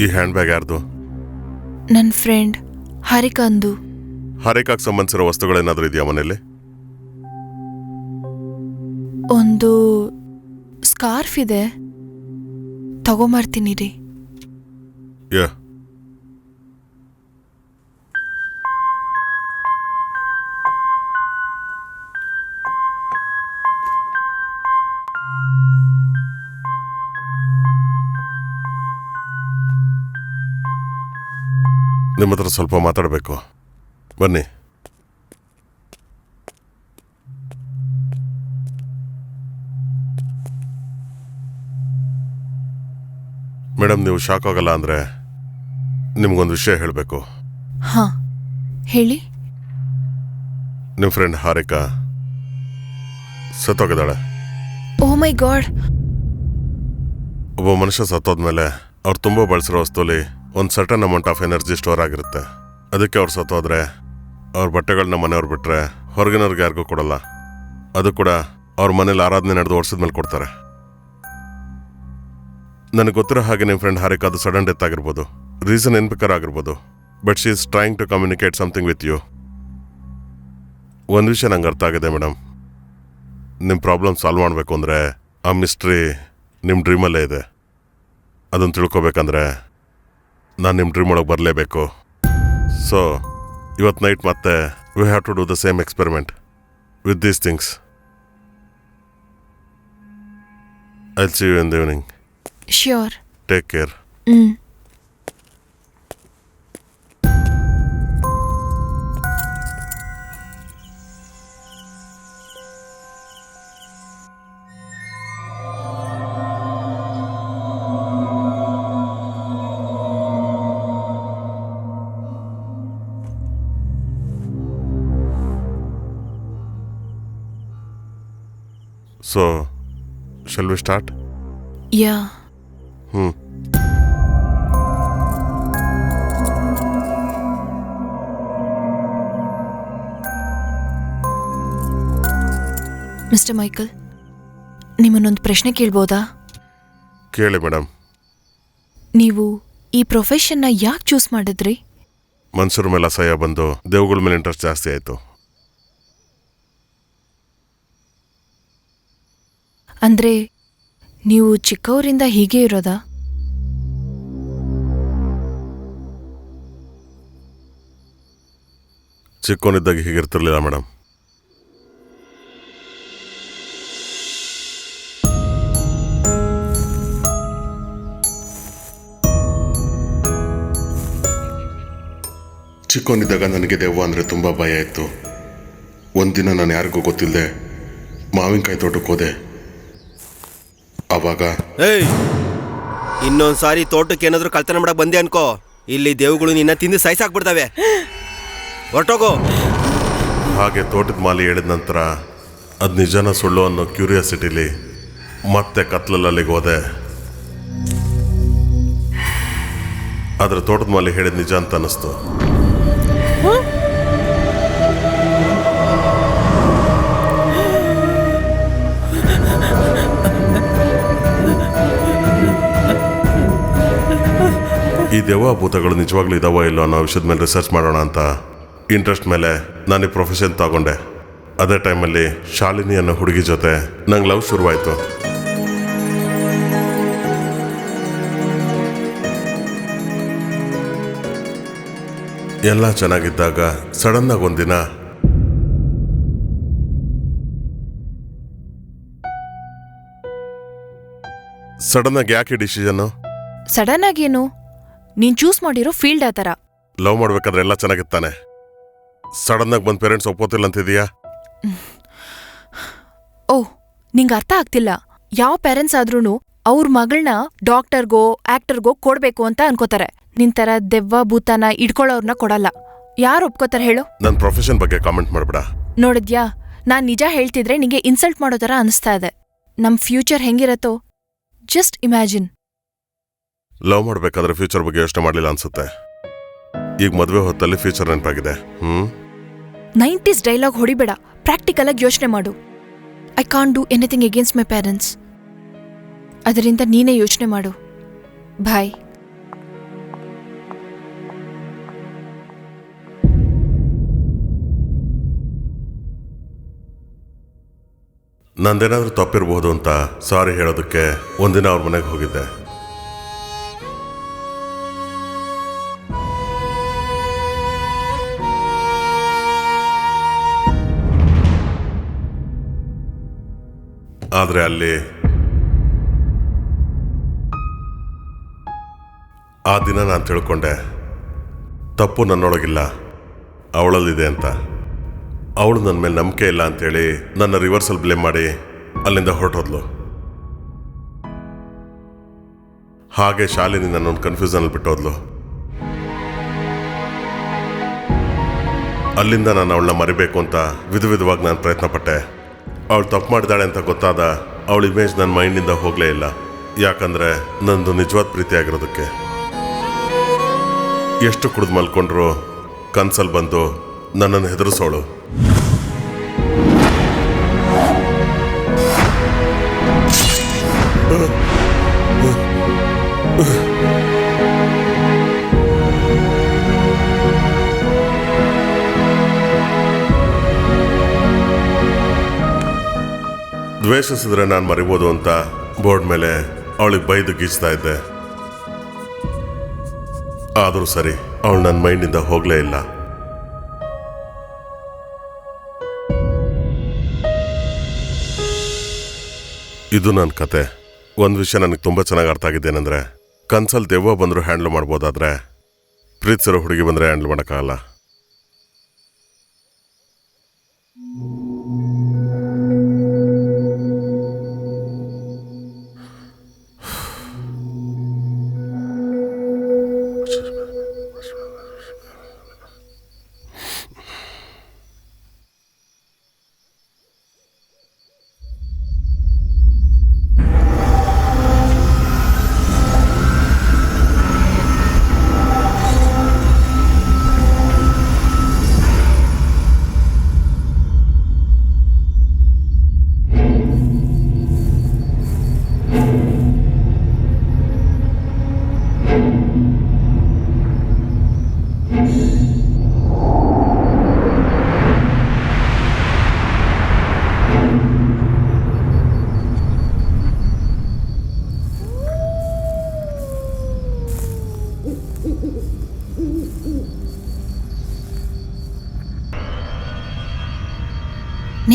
ಈ ಹ್ಯಾಂಡ್ ಬ್ಯಾಗ್ ಯಾರ್ದು? ನನ್ನ ಫ್ರೆಂಡ್ ಹರಿಕಂದು. ಹರಿಕಾಗ್ ಸಂಬಂಧಿಸಿರೋ ವಸ್ತುಗಳೇನಾದ್ರೂ ಇದೆಯಾ ಮನೇಲಿ? ಒಂದು ಸ್ಕಾರ್ಫ್ ಇದೆ, ತಗೊಂಬರ್ತೀನಿ ರೀ. ಯಾ, ನಿಮ್ಮ ಹತ್ರ ಸ್ವಲ್ಪ ಮಾತಾಡಬೇಕು, ಬನ್ನಿ. ಮೇಡಮ್, ನೀವು ಶಾಕ್ ಆಗಲ್ಲ ಅಂದರೆ ನಿಮ್ಗೊಂದು ವಿಷಯ ಹೇಳಬೇಕು. ಹಾ, ಹೇಳಿ. ನಿಮ್ಮ ಫ್ರೆಂಡ್ ಹಾರಿಕಾ ಸತ್ತೋಗಿದ್ದಾಳೆ. ಓ ಮೈ ಗಾಡ್. ಒಬ್ಬ ಮನುಷ್ಯ ಸತ್ತೋದ್ಮೇಲೆ ಅವ್ರು ತುಂಬ ಬಳಸಿರೋ ವಸ್ತುಲಿ ಒಂದು certain amount of energy store ಆಗಿರುತ್ತೆ. ಅದಕ್ಕೆ ಅವ್ರು ಸತ್ತೋದ್ರೆ ಅವ್ರ ಬಟ್ಟೆಗಳನ್ನ ಮನೆಯವ್ರು ಬಿಟ್ಟರೆ ಹೊರಗಿನವ್ರಿಗೆ ಯಾರಿಗೂ ಕೊಡಲ್ಲ. ಅದು ಕೂಡ ಅವ್ರ ಮನೇಲಿ ಆರಾಧನೆ ನಡೆದು ವರ್ಷದ ಕೊಡ್ತಾರೆ. ನನಗೆ ಗೊತ್ತಿರೋ ಹಾಗೆ ನಿಮ್ಮ ಫ್ರೆಂಡ್ ಹಾರಿಕಾ ಅದು ಸಡನ್ ಡೆತ್ ಆಗಿರ್ಬೋದು, ರೀಸನ್ ಏನ್ ಬೇಕಾಗಿರ್ಬೋದು, but she is trying to communicate something with you. ಒಂದು ವಿಷಯ ನಂಗೆ ಅರ್ಥ ಆಗಿದೆ ಮೇಡಮ್, ನಿಮ್ಮ ಪ್ರಾಬ್ಲಮ್ ಸಾಲ್ವ್ ಮಾಡಬೇಕು ಅಂದರೆ ಆ ಮಿಸ್ಟ್ರಿ ನಿಮ್ಮ ಡ್ರೀಮಲ್ಲೇ ಇದೆ. ಅದನ್ನು ತಿಳ್ಕೊಬೇಕಂದ್ರೆ ನಾನು ನಿಮ್ಮ ಡ್ರೀಮ್ ಒಳಗೆ ಬರಲೇಬೇಕು. ಸೊ ಇವತ್ತು ನೈಟ್ ಮತ್ತೆ we have to do the same experiment with these things. I will see you in the evening. Sure. Take care. So, shall we start? Yeah. Mister Michael, ನಿಮ್ಮನ್ನೊಂದು ಪ್ರಶ್ನೆ ಕೇಳ್ಬೋದಾ? ಕೇಳಿ ಮೇಡಮ್. ನೀವು ಈ ಪ್ರೊಫೆಷನ್ನ ಯಾಕೆ ಚೂಸ್ ಮಾಡಿದ್ರಿ? ಮನ್ಸೂರ್ ಮೇಲೆ ಅಸಹ್ಯ ಬಂದು ದೇವುಗಳ ಮೇಲೆ ಇಂಟ್ರೆಸ್ಟ್ ಜಾಸ್ತಿ ಆಯಿತು. ಅಂದ್ರೆ ನೀವು ಚಿಕ್ಕವರಿಂದ ಹೀಗೆ ಇರೋದಾ? ಚಿಕ್ಕವನಿದ್ದಾಗ ಹೀಗಿರ್ತಿರ್ಲಿಲ್ಲ ಮೇಡಮ್. ಚಿಕ್ಕವನಿದ್ದಾಗ ನನಗೆ ದೆವ್ವ ಅಂದರೆ ತುಂಬ ಭಯ ಇತ್ತು. ಒಂದಿನ ನಾನು ಯಾರಿಗೂ ಗೊತ್ತಿಲ್ಲದೆ ಮಾವಿನಕಾಯಿ ತೋಟಕ್ಕೆ ಹೋದೆ. ಆವಾಗ ಏಯ್, ಇನ್ನೊಂದು ಸಾರಿ ತೋಟಕ್ಕೆ ಏನಾದರೂ ಕಳ್ತನ ಮಾಡಕ್ಕೆ ಬಂದೆ ಅನ್ಕೋ, ಇಲ್ಲಿ ದೇವುಗಳು ನಿನ್ನ ತಿಂದು ಸಾಯ್ಸಾಕ್ಬಿಡ್ತವೆ. ಹೊರಟೋಗೋ. ಹಾಗೆ ತೋಟದ ಮಾಲಿ ಹೇಳಿದ ನಂತರ ಅದು ನಿಜನ ಸುಳ್ಳು ಅನ್ನೋ ಕ್ಯೂರಿಯಾಸಿಟಿಲಿ ಮತ್ತೆ ಕತ್ಲಲ್ಲಿಗೆ ಹೋದೆ. ಆದರೆ ತೋಟದ ಮಾಲಿ ಹೇಳಿದ ನಿಜ ಅಂತ ಅನ್ನಿಸ್ತು. ಈ ದೆವ್ವ ಭೂತಗಳು ನಿಜವಾಗ್ಲೂ ಇದಾವೋ ಇಲ್ಲೋ ಅನ್ನೋ ವಿಷಯದ ಮೇಲೆ ರಿಸರ್ಚ್ ಮಾಡೋಣ ಅಂತ ಇಂಟ್ರೆಸ್ಟ್ ಮೇಲೆ ನಾನು ಈ ಪ್ರೊಫೆಷನ್ ತಗೊಂಡೆ. ಅದೇ ಟೈಮಲ್ಲಿ ಶಾಲಿನಿ ಅನ್ನೋ ಹುಡುಗಿ ಜೊತೆ ನಂಗೆ ಲವ್ ಶುರುವಾಯಿತು. ಎಲ್ಲ ಚೆನ್ನಾಗಿದ್ದಾಗ ಸಡನ್ನಾಗಿ ಒಂದಿನ ಯಾಕೆ ಡಿಸಿಷನ್ನು? ಸಡನ್ ಆಗೇನು? ನೀನ್ ಚೂಸ್ ಮಾಡಿರೋ ಫೀಲ್ಡ್ ಆ ಥರ. ಲವ್ ಮಾಡ್ಬೇಕಾದ್ರೆ ಎಲ್ಲ ಚೆನ್ನಾಗಿತ್ತಾನೆ. ಸಡನ್ನಾಗಿ ಬಂದು ಪೇರೆಂಟ್ಸ್ ಒಪ್ಪೋತಿಲ್ಲ ಅಂತಿದೀಯಾ? ಓಹ್, ನಿಂಗೆ ಅರ್ಥ ಆಗ್ತಿಲ್ಲ. ಯಾವ ಪೇರೆಂಟ್ಸ್ ಆದ್ರೂನು ಅವ್ರ ಮಗಳನ್ನ ಡಾಕ್ಟರ್ಗೋ ಆಕ್ಟರ್ಗೋ ಕೊಡ್ಬೇಕು ಅಂತ ಅನ್ಕೋತಾರೆ. ನಿನ್ ತರ ದೆವ್ವ ಭೂತನ ಇಡ್ಕೊಳ್ಳೋರ್ನ ಕೊಡಲ್ಲ. ಯಾರು ಒಪ್ಕೋತಾರೆ ಹೇಳು? ನನ್ನ ಪ್ರೊಫೆಷನ್ ಬಗ್ಗೆ ಕಾಮೆಂಟ್ ಮಾಡ್ಬೇಡ. ನೋಡಿದ್ಯಾ, ನಾನ್ ನಿಜ ಹೇಳ್ತಿದ್ರೆ ನಿಂಗೆ ಇನ್ಸಲ್ಟ್ ಮಾಡೋ ಥರ ಅನಿಸ್ತಾ ಇದೆ. ನಮ್ ಫ್ಯೂಚರ್ ಹೆಂಗಿರತ್ತೋ ಜಸ್ಟ್ ಇಮ್ಯಾಜಿನ್. ಲವ್ ಮಾಡಬೇಕಾದ್ರೆ ಫ್ಯೂಚರ್ ಬಗ್ಗೆ ಯೋಚನೆ ಮಾಡಲಿಲ್ಲ ಅನ್ಸುತ್ತೆ. ಈಗ ಮದುವೆ ಹೊತ್ತಲ್ಲಿ ಫ್ಯೂಚರ್ ನೆನಪಾಗಿದೆ. 90s ಡೈಲಾಗ್ ಹೊಡಿಬೇಡ, ಪ್ರಾಕ್ಟಿಕಲ್ ಆಗಿ ಯೋಚನೆ ಮಾಡು. I can't do anything against my parents. ಅದರಿಂದ ನೀನೇ ಯೋಚನೆ ಮಾಡು. ಬಾಯ್. ನಂದೇನಾದ್ರೂ ತಪ್ಪಿರ್ಬೋದು ಅಂತ ಸಾರಿ ಹೇಳೋದಕ್ಕೆ ಒಂದಿನ ಅವ್ರ ಮನೆಗೆ ಹೋಗಿದ್ದೆ. ಆದರೆ ಅಲ್ಲಿ ಆ ದಿನ ನಾನು ತಿಳ್ಕೊಂಡೆ ತಪ್ಪು ನನ್ನೊಳಗಿಲ್ಲ, ಅವಳಲ್ಲಿದೆ ಅಂತ. ಅವಳು ನನ್ನ ಮೇಲೆ ನಂಬಿಕೆ ಇಲ್ಲ ಅಂತೇಳಿ ನನ್ನ ರಿವರ್ಸಲ್ ಬ್ಲೇಮ್ ಮಾಡಿ ಅಲ್ಲಿಂದ ಹೊರಟೋದ್ಲು. ಹಾಗೆ ಶಾಲಿನಿ ನನ್ನೊಂದು ಕನ್ಫ್ಯೂಷನಲ್ಲಿ ಬಿಟ್ಟೋದ್ಲು. ಅಲ್ಲಿಂದ ನಾನು ಅವಳನ್ನ ಮರಿಬೇಕು ಅಂತ ವಿಧವಾಗಿ ನಾನು ಪ್ರಯತ್ನ ಪಟ್ಟೆ. ಅವಳು ತಪ್ಪು ಮಾಡಿದಾಳೆ ಅಂತ ಗೊತ್ತಾದ ಅವಳ ಇಮೇಜ್ ನನ್ನ ಮೈಂಡಿಂದ ಹೋಗಲೇ ಇಲ್ಲ. ಯಾಕಂದರೆ ನಂದು ನಿಜವಾದ ಪ್ರೀತಿ ಆಗಿರೋದಕ್ಕೆ. ಎಷ್ಟು ಕುಡಿದು ಮಲ್ಕೊಂಡ್ರು ಕನ್ಸಲ್ಲಿ ಬಂದು ನನ್ನನ್ನು ಹೆದರಿಸೋಳು. ದ್ವೇಷಿಸಿದ್ರೆ ನಾನು ಮರಿಬೋದು ಅಂತ ಬೋರ್ಡ್ ಮೇಲೆ ಅವಳಿಗೆ ಬೈದು ಗೀಚ್ತಾ ಇದ್ದೆ. ಆದರೂ ಸರಿ, ಅವಳು ನನ್ನ ಮೈಂಡಿಂದ ಹೋಗಲೇ ಇಲ್ಲ. ಇದು ನನ್ನ ಕತೆ. ಒಂದು ವಿಷಯ ನನಗೆ ತುಂಬ ಚೆನ್ನಾಗಿ ಅರ್ಥ ಆಗಿದ್ದೇನೆಂದರೆ, ಕನ್ಸಲ್ಲಿ ದೆವ್ವ ಬಂದರೂ ಹ್ಯಾಂಡ್ಲ್ ಮಾಡ್ಬೋದಾದ್ರೆ ಪ್ರೀತಿಸಿರೋ ಹುಡುಗಿ ಬಂದರೆ ಹ್ಯಾಂಡ್ಲ್ ಮಾಡೋಕ್ಕಾಗಲ್ಲ.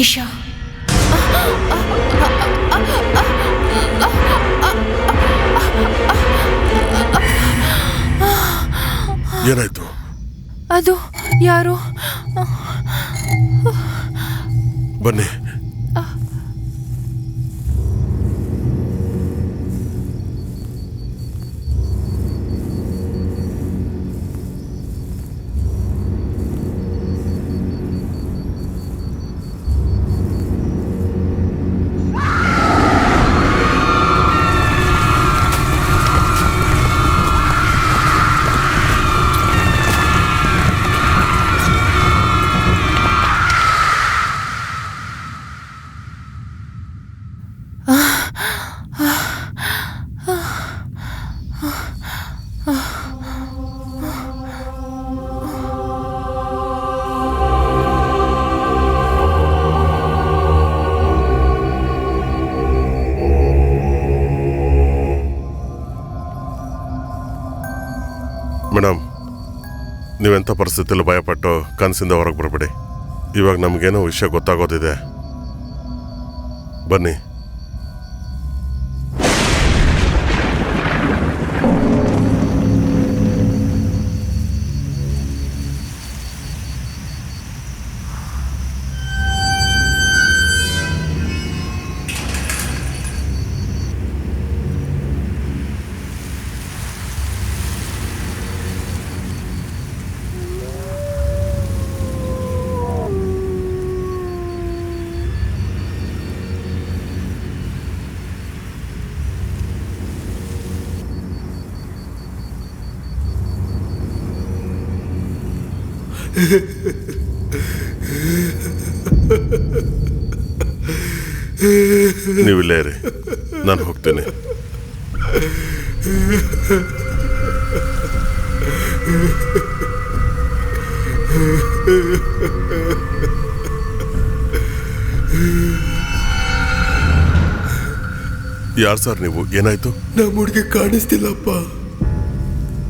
ನಿಶಾ ಏನಾಯ್ತು? ಅದು ಯಾರು? ಬನ್ನಿ. ಮೇಡಮ್, ನೀವೆಂಥ ಪರಿಸ್ಥಿತಿಯಲ್ಲಿ ಭಯಪಟ್ಟು ಕನಸಿಂದ ಹೊರಗೆ ಬರಬೇಡಿ. ಇವಾಗ ನಮಗೇನೋ ವಿಷಯ ಗೊತ್ತಾಗೋದಿದೆ. ಬನ್ನಿ. ನೀವಿಲ್ಲೇ ಇರಿ, ನಾನು ಹೋಗ್ತೇನೆ. ಯಾರು ಸರ್ ನೀವು? ಏನಾಯ್ತು? ನಮ್ಮ ಹುಡುಗಿ ಕಾಣಿಸ್ತಿಲ್ಲಪ್ಪ.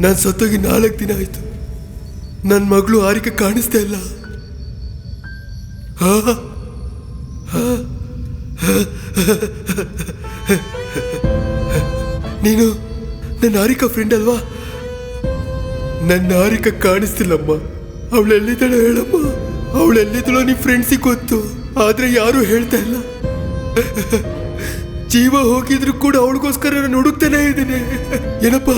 ನಾನು ಸತ್ತೋಗಿ 4 ದಿನ ಆಯ್ತು. ನನ್ನ ಮಗಳು ಆರಿಕೆ ಕಾಣಿಸ್ತಾ ಇಲ್ಲ. ನೀನು ನನ್ನ ಆರಿಕಾ ಫ್ರೆಂಡ್ ಅಲ್ವಾ? ನನ್ನ ಆರಿಕಾ ಕಾಣಿಸ್ತಿಲ್ಲಮ್ಮ. ಅವಳೆಲ್ಲಿದ್ದಾಳೆ ಹೇಳಮ್ಮ. ಅವಳೆಲ್ಲಿದ್ದಳೋ ನಿಮ್ಮ ಫ್ರೆಂಡ್ಸಿಗೆ ಗೊತ್ತು, ಆದ್ರೆ ಯಾರು ಹೇಳ್ತಾ ಇಲ್ಲ. ಜೀವ ಹೋಗಿದ್ರು ಕೂಡ ಅವಳಿಗೋಸ್ಕರ ನಾನು ಹುಡುಕ್ತಾನೆ ಇದ್ದೀನಿ. ಏನಪ್ಪ,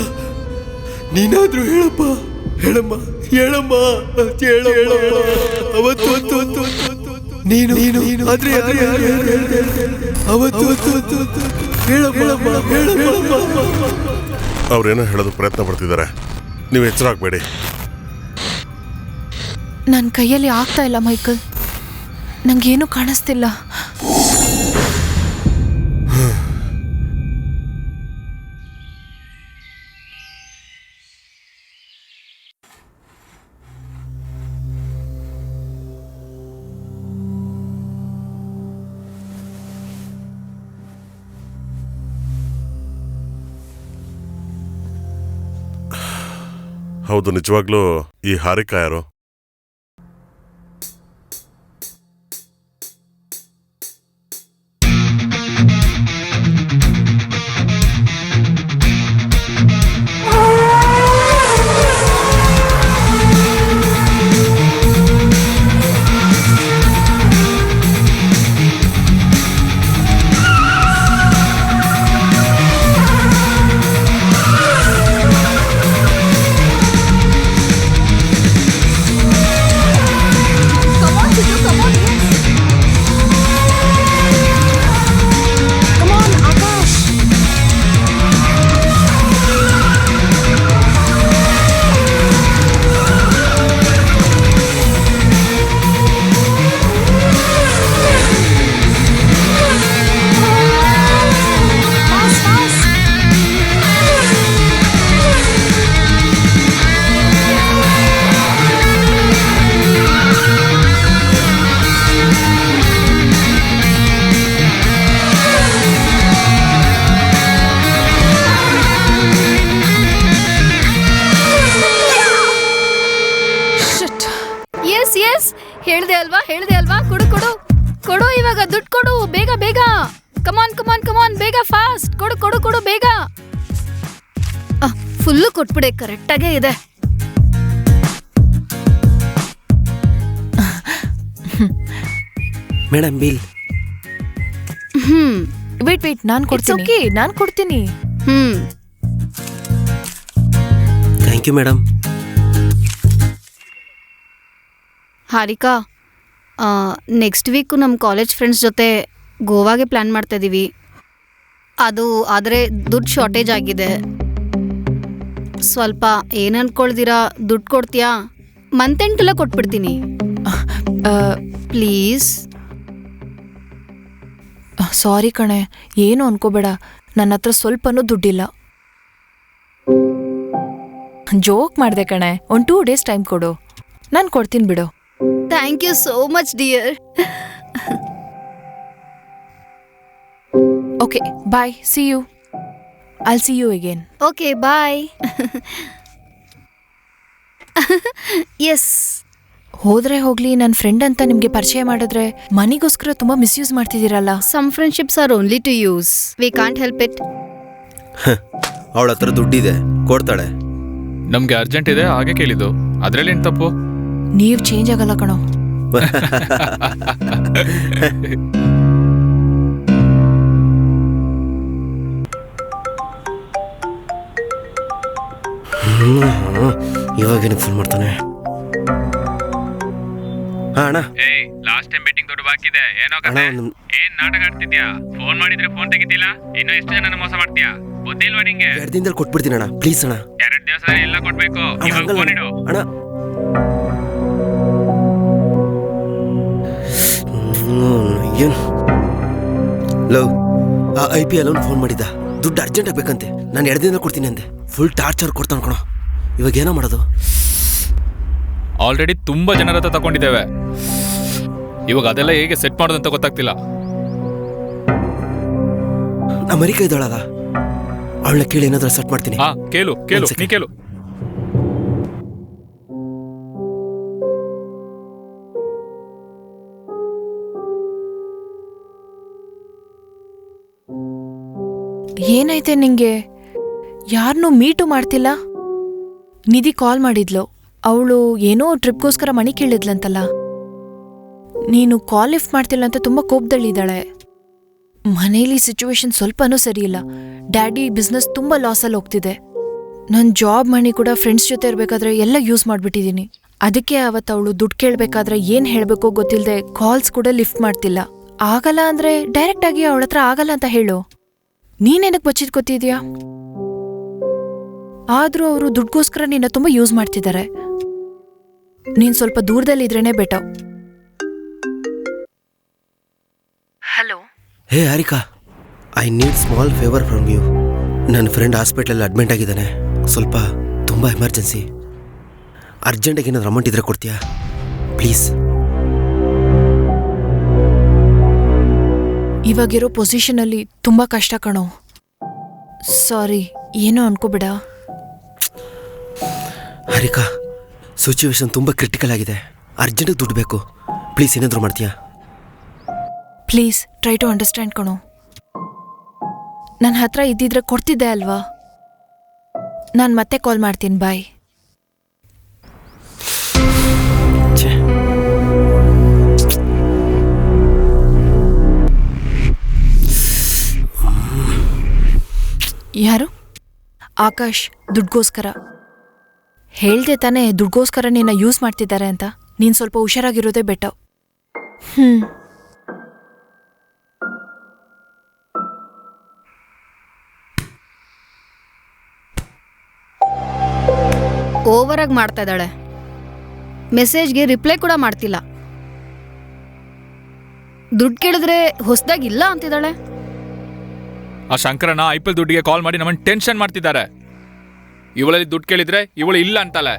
ನೀನಾದ್ರೂ ಹೇಳಪ್ಪ. ಹೇಳಮ್ಮ, ಹೇಳಮ್ಮ, ಅವತ್ತು ನೀನು ಆದ್ರೆ ಅವತ್ತು ಹೇಳಮ್ಮ. ಅವ್ರೇನೋ ಹೇಳೋದು ಪ್ರಯತ್ನ ಪಡ್ತಿದ್ದಾರೆ, ನೀವು ಎಚ್ಚರ ಆಗ್ಬೇಡಿ. ನನ್ನ ಕೈಯಲ್ಲಿ ಆಗ್ತಾ ಇಲ್ಲ ಮೈಕಲ್, ನಂಗೇನು ಕಾಣಿಸ್ತಿಲ್ಲ. ಹೌದು, ನಿಜವಾಗ್ಲೂ ಈ ಹಾರಿಕಾ ಯಾರು? ಹೇಳ್ದೆ ಅಲ್ವಾ, ಕೊಡು ದುಡ್ಡು ಕೊಡು, ಬೇಗ ಬೇಗ. ಕಮಾನ್ ಕಮಾನ್ ಕಮಾನ್, ಬೇಗ ಫಾಸ್ಟ್ ಕೊಡು ಕೊಡು ಕೊಡು ಬೇಗ. ಫುಲ್ಲು ಕೊಟ್ಬಿಡೆ, ಕರೆಕ್ಟಾಗೇ ಇದೆ. Madam bill. ವೇಟ್ ನಾನ್ ಕೊಡ್ತೀನಿ. Thank you madam. Harika, next week ನಮ್ಮ ಕಾಲೇಜ್ ಫ್ರೆಂಡ್ಸ್ ಜೊತೆ ಗೋವಾಗೆ ಪ್ಲ್ಯಾನ್ ಮಾಡ್ತಾ ಇದ್ದೀವಿ. ಅದು ಆದರೆ ದುಡ್ಡು ಶಾರ್ಟೇಜ್ ಆಗಿದೆ. ಸ್ವಲ್ಪ ಏನು ಅನ್ಕೊಳ್ದಿರಾ ದುಡ್ಡು ಕೊಡ್ತೀಯಾ? ಮಂತೆಂಟೆಲ್ಲ ಕೊಟ್ಬಿಡ್ತೀನಿ ಪ್ಲೀಸ್. ಸಾರಿ ಕಣೆ, ಏನು ಅನ್ಕೋಬೇಡ, ನನ್ನ ಹತ್ರ ಸ್ವಲ್ಪನೂ ದುಡ್ಡಿಲ್ಲ. ಜೋಕ್ ಮಾಡ್ದೆ ಕಣೆ, 2 days ಟೈಮ್ ಕೊಡು, ನಾನು ಕೊಡ್ತೀನಿ ಬಿಡು. Thank you so much dear. Okay bye, see you. I'll see you again. Okay bye. Yes. ಹೋದ್ರೆ ಹೋಗ್ಲಿ, ನನ್ನ ಫ್ರೆಂಡ್ ಅಂತ ನಿಮ್ಗೆ ಪರಿಚಯ ಮಾಡಿದ್ರೆ ಮನಿಗೋಸ್ಕರ ತುಂಬಾ ಮಿಸ್ಯೂಸ್ ಮಾಡ್ತಿದ್ದೀರಲ್ಲ. Some friendships are only to use, we can't help it. ಅವಳ ಹತ್ರ ದುಡ್ಡಿದೆ, ಕೊಡ್ತಾಳೆ. ನಮ್ಗೆ ಅರ್ಜೆಂಟ್ ಇದೆ ಹಾಗೆ ಕೇಳಿದ್ದು, ಅದ್ರಲ್ಲೇನು ತಪ್ಪು? ನೀವ್ ಚೇಂಜ್ ಆಗಲ್ಲ ಕಣೋ. ಇವಾಗೇನು ಫೋನ್ ಮಾಡ್ತಾನೆ? ಅಣ್ಣ, ಏಯ್, ಲಾಸ್ಟ್ ಟೈಮ್ ಬೆಟ್ಟಿಂಗ್ ದುಡ್ಡು ಬಾಕಿ ಇದೆ, ಏನೋ ಕತೆ? ಏನ್ ನಾಟಕ ಆಡ್ತಿದ್ಯಾ? ಫೋನ್ ಮಾಡಿದ್ರೆ ಫೋನ್ ತೆಗಿತಿಲ್ಲ, ಇನ್ನು ಎಷ್ಟು ಜನ ಮೋಸ ಮಾಡ್ತೀಯಾ? ಬುದ್ಧಿ ಇಲ್ವಾ ನಿಂಗೆ? 2 ದಿನದಲ್ಲಿ ಕೊಟ್ಬಿಡ್ತೀನಿ ಅಣ್ಣ, ಪ್ಲೀಸ್ ಅಣ್ಣ. 2 ದಿವಸ ಎಲ್ಲ ಕೊಡ್ಬೇಕು. ಇವಾಗ ಫೋನ್ ಇಡು ಅಣ್ಣ. ಏನು ಲವ್, ಆ IPL ಅವ್ನು ಫೋನ್ ಮಾಡಿದ್ದ, ದುಡ್ಡು ಅರ್ಜೆಂಟ್ ಆಗ್ಬೇಕಂತೆ. ನಾನು 2 ದಿನದಲ್ಲಿ ಕೊಡ್ತೀನಿ ಅಂದೆ. ಫುಲ್ ಟಾರ್ಚರ್ ಕೊಡ್ತಾನೆ ಕಣೋ. ಇವಾಗ ಏನೋ ಮಾಡೋದು? ಆಲ್ರೆಡಿ ತುಂಬಾ ಜನರ ಹತ್ರ ತಗೊಂಡಿದ್ದೇವೆ, ಇವಾಗ ಅದೆಲ್ಲ ಹೇಗೆ ಸೆಟ್ ಮಾಡೋದಂತ ಗೊತ್ತಾಗ್ತಿಲ್ಲ. ಅಮೆರಿಕ ಇದ್ದಾಳಲ್ಲ, ಅವಳನ್ನ ಕೇಳಿ ಏನಾದ್ರೂ ಸೆಟ್ ಮಾಡ್ತೀನಿ. ಹಾ, ಕೇಳು ಕೇಳು, ನೀ ಕೇಳು. ಏನೈತೆ ನಿಂಗೆ? ಯಾರನ್ನೂ ಮೀಟು ಮಾಡ್ತಿಲ್ಲ? ನಿಧಿ ಕಾಲ್ ಮಾಡಿದ್ಲು, ಅವಳು ಏನೋ ಟ್ರಿಪ್ಗೋಸ್ಕರ ಮಣಿ ಕೇಳಿದ್ಲಂತಲ್ಲ. ನೀನು ಕಾಲ್ ಲಿಫ್ಟ್ ಮಾಡ್ತಿಲ್ಲ ಅಂತ ತುಂಬಾ ಕೋಪದಲ್ಲಿದ್ದಾಳೆ. ಮನೇಲಿ ಸಿಚುವೇಶನ್ ಸ್ವಲ್ಪನೂ ಸರಿ ಇಲ್ಲ. ಡ್ಯಾಡಿ ಬಿಸ್ನೆಸ್ ತುಂಬಾ ಲಾಸಲ್ಲಿ ಹೋಗ್ತಿದೆ. ನನ್ನ ಜಾಬ್ ಮನಿ ಕೂಡ ಫ್ರೆಂಡ್ಸ್ ಜೊತೆ ಇರಬೇಕಾದ್ರೆ ಎಲ್ಲ ಯೂಸ್ ಮಾಡ್ಬಿಟ್ಟಿದ್ದೀನಿ. ಅದಕ್ಕೆ ಅವತ್ತು ಅವಳು ದುಡ್ಡು ಕೇಳಬೇಕಾದ್ರೆ ಏನ್ ಹೇಳಬೇಕೋ ಗೊತ್ತಿಲ್ಲದೆ ಕಾಲ್ಸ್ ಕೂಡ ಲಿಫ್ಟ್ ಮಾಡ್ತಿಲ್ಲ. ಆಗಲ್ಲ ಅಂದ್ರೆ ಡೈರೆಕ್ಟ್ ಆಗಿ ಅವಳ ಹತ್ರ ಆಗಲ್ಲ ಅಂತ ಹೇಳು. ನೀನೇನಕ್ಕೆ ಬಚ್ಚಿದ್ ಗೊತ್ತಿದ್ಯಾ? ಆದ್ರೂ ಅವರು ದುಡ್ಗೋಸ್ಕರ ನಿನ್ನ ತುಂಬಾ ಯೂಸ್ ಮಾಡ್ತಿದ್ದಾರೆ. ನೀನ್ ಸ್ವಲ್ಪ ದೂರದಲ್ಲಿದ್ರೇನೆ better. Hello. Hey Harika, I need small favour from you. ನನ್ನ ಫ್ರೆಂಡ್ ಹಾಸ್ಪಿಟ್ಲಲ್ಲಿ ಅಡ್ಮಿಟ್ ಆಗಿದ್ದಾನೆ. ಸ್ವಲ್ಪ ತುಂಬ ಎಮರ್ಜೆನ್ಸಿ. ಅರ್ಜೆಂಟಾಗಿ ಏನಾದ್ರು ಅಮೌಂಟ್ ಇದ್ರೆ ಕೊಡ್ತೀಯಾ ಪ್ಲೀಸ್? ಇವಾಗಿರೋ ಪೊಸಿಷನಲ್ಲಿ ತುಂಬಾ ಕಷ್ಟ ಕಣೋ. ಸಾರಿ, ಏನೋ ಅನ್ಕೋಬೇಡ. ಹಾರಿಕಾ, ಸಿಚುವೇಶನ್ ತುಂಬ ಕ್ರಿಟಿಕಲ್ ಆಗಿದೆ. ಅರ್ಜೆಂಟಿಗೆ ದುಡ್ಡು ಬೇಕು. ಪ್ಲೀಸ್ ಏನಾದರೂ ಮಾಡ್ತೀಯಾ? ಪ್ಲೀಸ್ ಟ್ರೈ ಟು ಅಂಡರ್ಸ್ಟ್ಯಾಂಡ್ ಕಣೋ. ನನ್ನ ಹತ್ರ ಇದ್ದಿದ್ರೆ ಕೊಡ್ತಿದ್ದೆ ಅಲ್ವಾ? ನಾನು ಮತ್ತೆ ಕಾಲ್ ಮಾಡ್ತೀನಿ. ಬಾಯ್. ಯಾರು? ಆಕಾಶ್, ದುಡ್ಗೋಸ್ಕರ ಹೇಳ್ದೆ ತಾನೇ, ದುಡ್ಗೋಸ್ಕರ ನಿನ್ನ ಯೂಸ್ ಮಾಡ್ತಿದ್ದಾರೆ ಅಂತ. ನೀನ್ ಸ್ವಲ್ಪ ಹುಷಾರಾಗಿರೋದೇ ಬೆಟರ್. ಓವರ್ ಆಗಿ ಮಾಡ್ತಾ ಇದ್ದಾಳೆ. ಮೆಸೇಜ್ಗೆ ರಿಪ್ಲೈ ಕೂಡ ಮಾಡ್ತಿಲ್ಲ. ದುಡ್ಡು ಕೇಳಿದ್ರೆ ಹೊಸದಾಗಿ ಇಲ್ಲ ಅಂತಿದ್ದಾಳೆ. ಆ ಶಂಕರನ IPL ದುಡ್ಡಿಗೆ ಕಾಲ್ ಮಾಡಿ ನಮ್ಮನ್ನು ಟೆನ್ಷನ್ ಮಾಡ್ತಿದ್ದಾರೆ. ಇವಳಲ್ಲಿ ದುಡ್ಡು ಕೇಳಿದ್ರೆ ಇವಳು ಇಲ್ಲ ಅಂತಾಳೆ.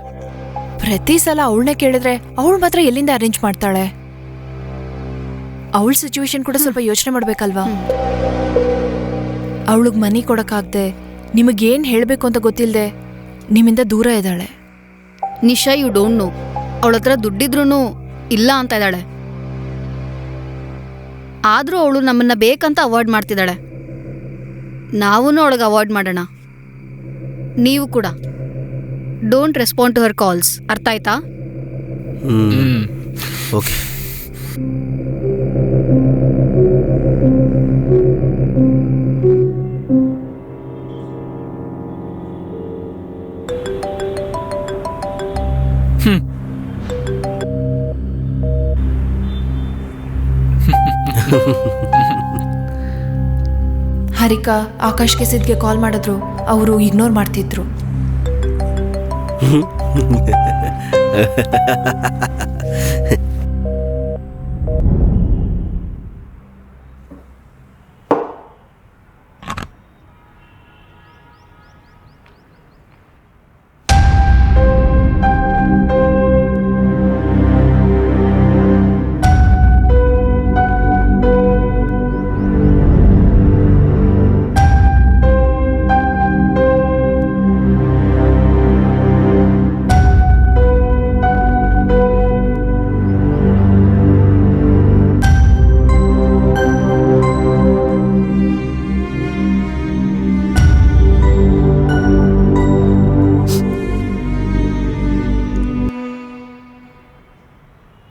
ಪ್ರತಿ ಸಲ ಅವಳನ್ನೇ ಕೇಳಿದ್ರೆ ಅವಳು ಮಾತ್ರ ಎಲ್ಲಿಂದ ಅರೇಂಜ್ ಮಾಡ್ತಾಳೆ? ಅವಳ ಸಿಚುವೇಶನ್ ಕೂಡ ಸ್ವಲ್ಪ ಯೋಚನೆ ಮಾಡ್ಬೇಕಲ್ವಾ? ಅವಳಿಗೆ ಮನಿ ಕೊಡಕ್ಕಾಗ್ದೆ, ನಿಮಗೇನ್ ಹೇಳ್ಬೇಕು ಅಂತ ಗೊತ್ತಿಲ್ಲದೆ ನಿಮ್ಮಿಂದ ದೂರ ಇದ್ದಾಳೆ. ನಿಶಾ, ಯು ಡೋಂಟ್ ನೋ, ಅವಳ ಹತ್ರ ದುಡ್ಡಿದ್ರೂ ಇಲ್ಲ ಅಂತ ಇದ್ದಾಳೆ. ಆದರೂ ಅವಳು ನಮ್ಮನ್ನು ಬೇಕಂತ ಅವಾಯ್ಡ್ ಮಾಡ್ತಿದ್ದಾಳೆ. ನಾವೂ ಅವಳಿಗೆ ಅವಾಯ್ಡ್ ಮಾಡೋಣ. ನೀವು ಕೂಡ don't respond to her calls. ಅರ್ಥ ಆಯ್ತಾ? ಓಕೆ. ಹರಿಕಾ ಆಕಾಶ್ಗೆ ಸಿದ್ಗೆ ಕಾಲ್ ಮಾಡಿದ್ರು, ಅವರು ಇಗ್ನೋರ್ ಮಾಡ್ತಿದ್ರು.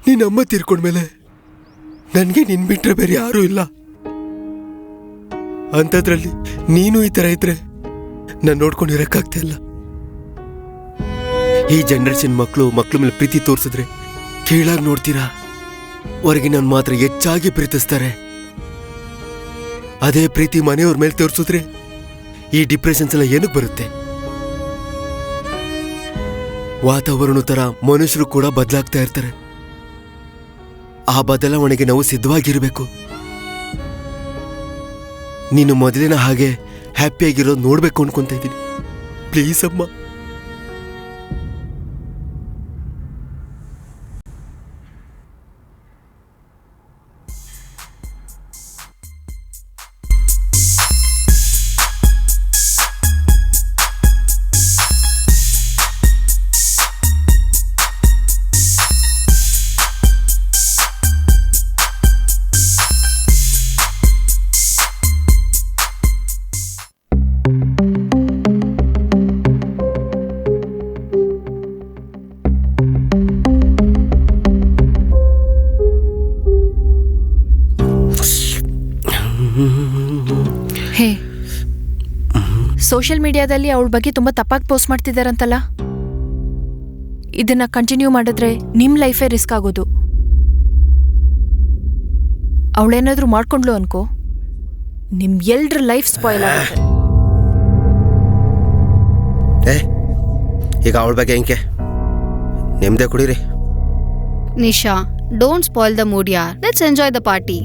ನೀನಮ್ಮ ತೀರ್ಕೊಂಡ್ಮೇಲೆ ನನಗೆ ನಿನ್ ಬಿಟ್ರೆ ಬೇರೆ ಯಾರೂ ಇಲ್ಲ. ಅಂಥದ್ರಲ್ಲಿ ನೀನು ಈ ಥರ ಇದ್ರೆ ನಾನು ನೋಡ್ಕೊಂಡಿರಕ್ಕಾಗ್ತಾ ಇಲ್ಲ. ಈ ಜನರೇಷನ್ ಮಕ್ಕಳ ಮೇಲೆ ಪ್ರೀತಿ ತೋರಿಸಿದ್ರೆ ಕೀಳಾಗಿ ನೋಡ್ತೀರಾ, ಹೊರಗಿನವ್ನು ಮಾತ್ರ ಹೆಚ್ಚಾಗಿ ಪ್ರೀತಿಸ್ತಾರೆ. ಅದೇ ಪ್ರೀತಿ ಮನೆಯವ್ರ ಮೇಲೆ ತೋರಿಸಿದ್ರೆ ಈ ಡಿಪ್ರೆಷನ್ಸ್ ಎಲ್ಲ ಏನಕ್ಕೆ ಬರುತ್ತೆ? ವಾತಾವರಣ ಥರ ಮನುಷ್ಯರು ಕೂಡ ಬದಲಾಗ್ತಾ ಇರ್ತಾರೆ. ಆ ಬದಲಾವಣೆಗೆ ನಾವು ಸಿದ್ಧವಾಗಿರಬೇಕು. ನೀನು ಮೊದಲಿನ ಹಾಗೆ ಹ್ಯಾಪಿಯಾಗಿರೋದು ನೋಡ್ಬೇಕು ಅನ್ಕೊಂತ ಇದ್ದೀನಿ. ಪ್ಲೀಸ್ ಅಮ್ಮ. ಹೇ, ಸೋಷಿಯಲ್ ಮೀಡಿಯಾದಲ್ಲಿ ಅವಳ ಬಗ್ಗೆ ತುಂಬಾ ತಪ್ಪಾಗಿ ಪೋಸ್ಟ್ ಮಾಡ್ತಿದ್ದಾರಂತಲ್ಲ. ಇದನ್ನ ಕಂಟಿನ್ಯೂ ಮಾಡಿದ್ರೆ ನಿಮ್ ಲೈಫೇ ರಿಸ್ಕ್ ಆಗೋದು. ಅವಳೇನಾದ್ರೂ ಮಾಡ್ಕೊಂಡ್ಲು ಅನ್ಕೋ, ನಿಮ್ ಎಲ್ರ ಲೈಫ್ ಸ್ಪಾಯ್ಲ್ ಆಗುತ್ತೆ. ಈಗ ಅವಳ ಬಗ್ಗೆ ಹೆಂಗೆ ನೆಮ್ಮದಿ ಕುಡೀರಿ. Nisha, don't spoil the mood ಯಾರ್. Let's enjoy the party.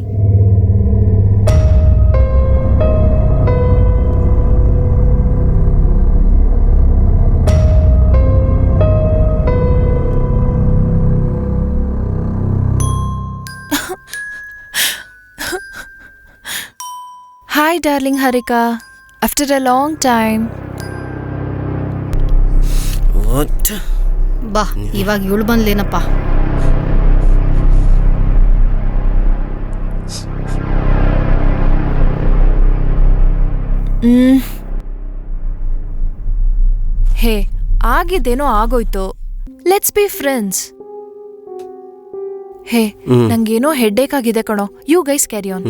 Hi darling Harika, after a long time. What? ಬಾ, ಇವಾಗ ಇವಳು ಬಂದ್ಲೇನಪ್ಪ. ಹೇ, ಆಗಿದ್ದೇನೋ ಆಗೋಯ್ತು. Let's be friends. ಹೇ, ನಂಗೇನೋ ಹೆಡ್ಡೇಕ್ ಆಗಿದೆ ಕಣೋ. You guys carry on.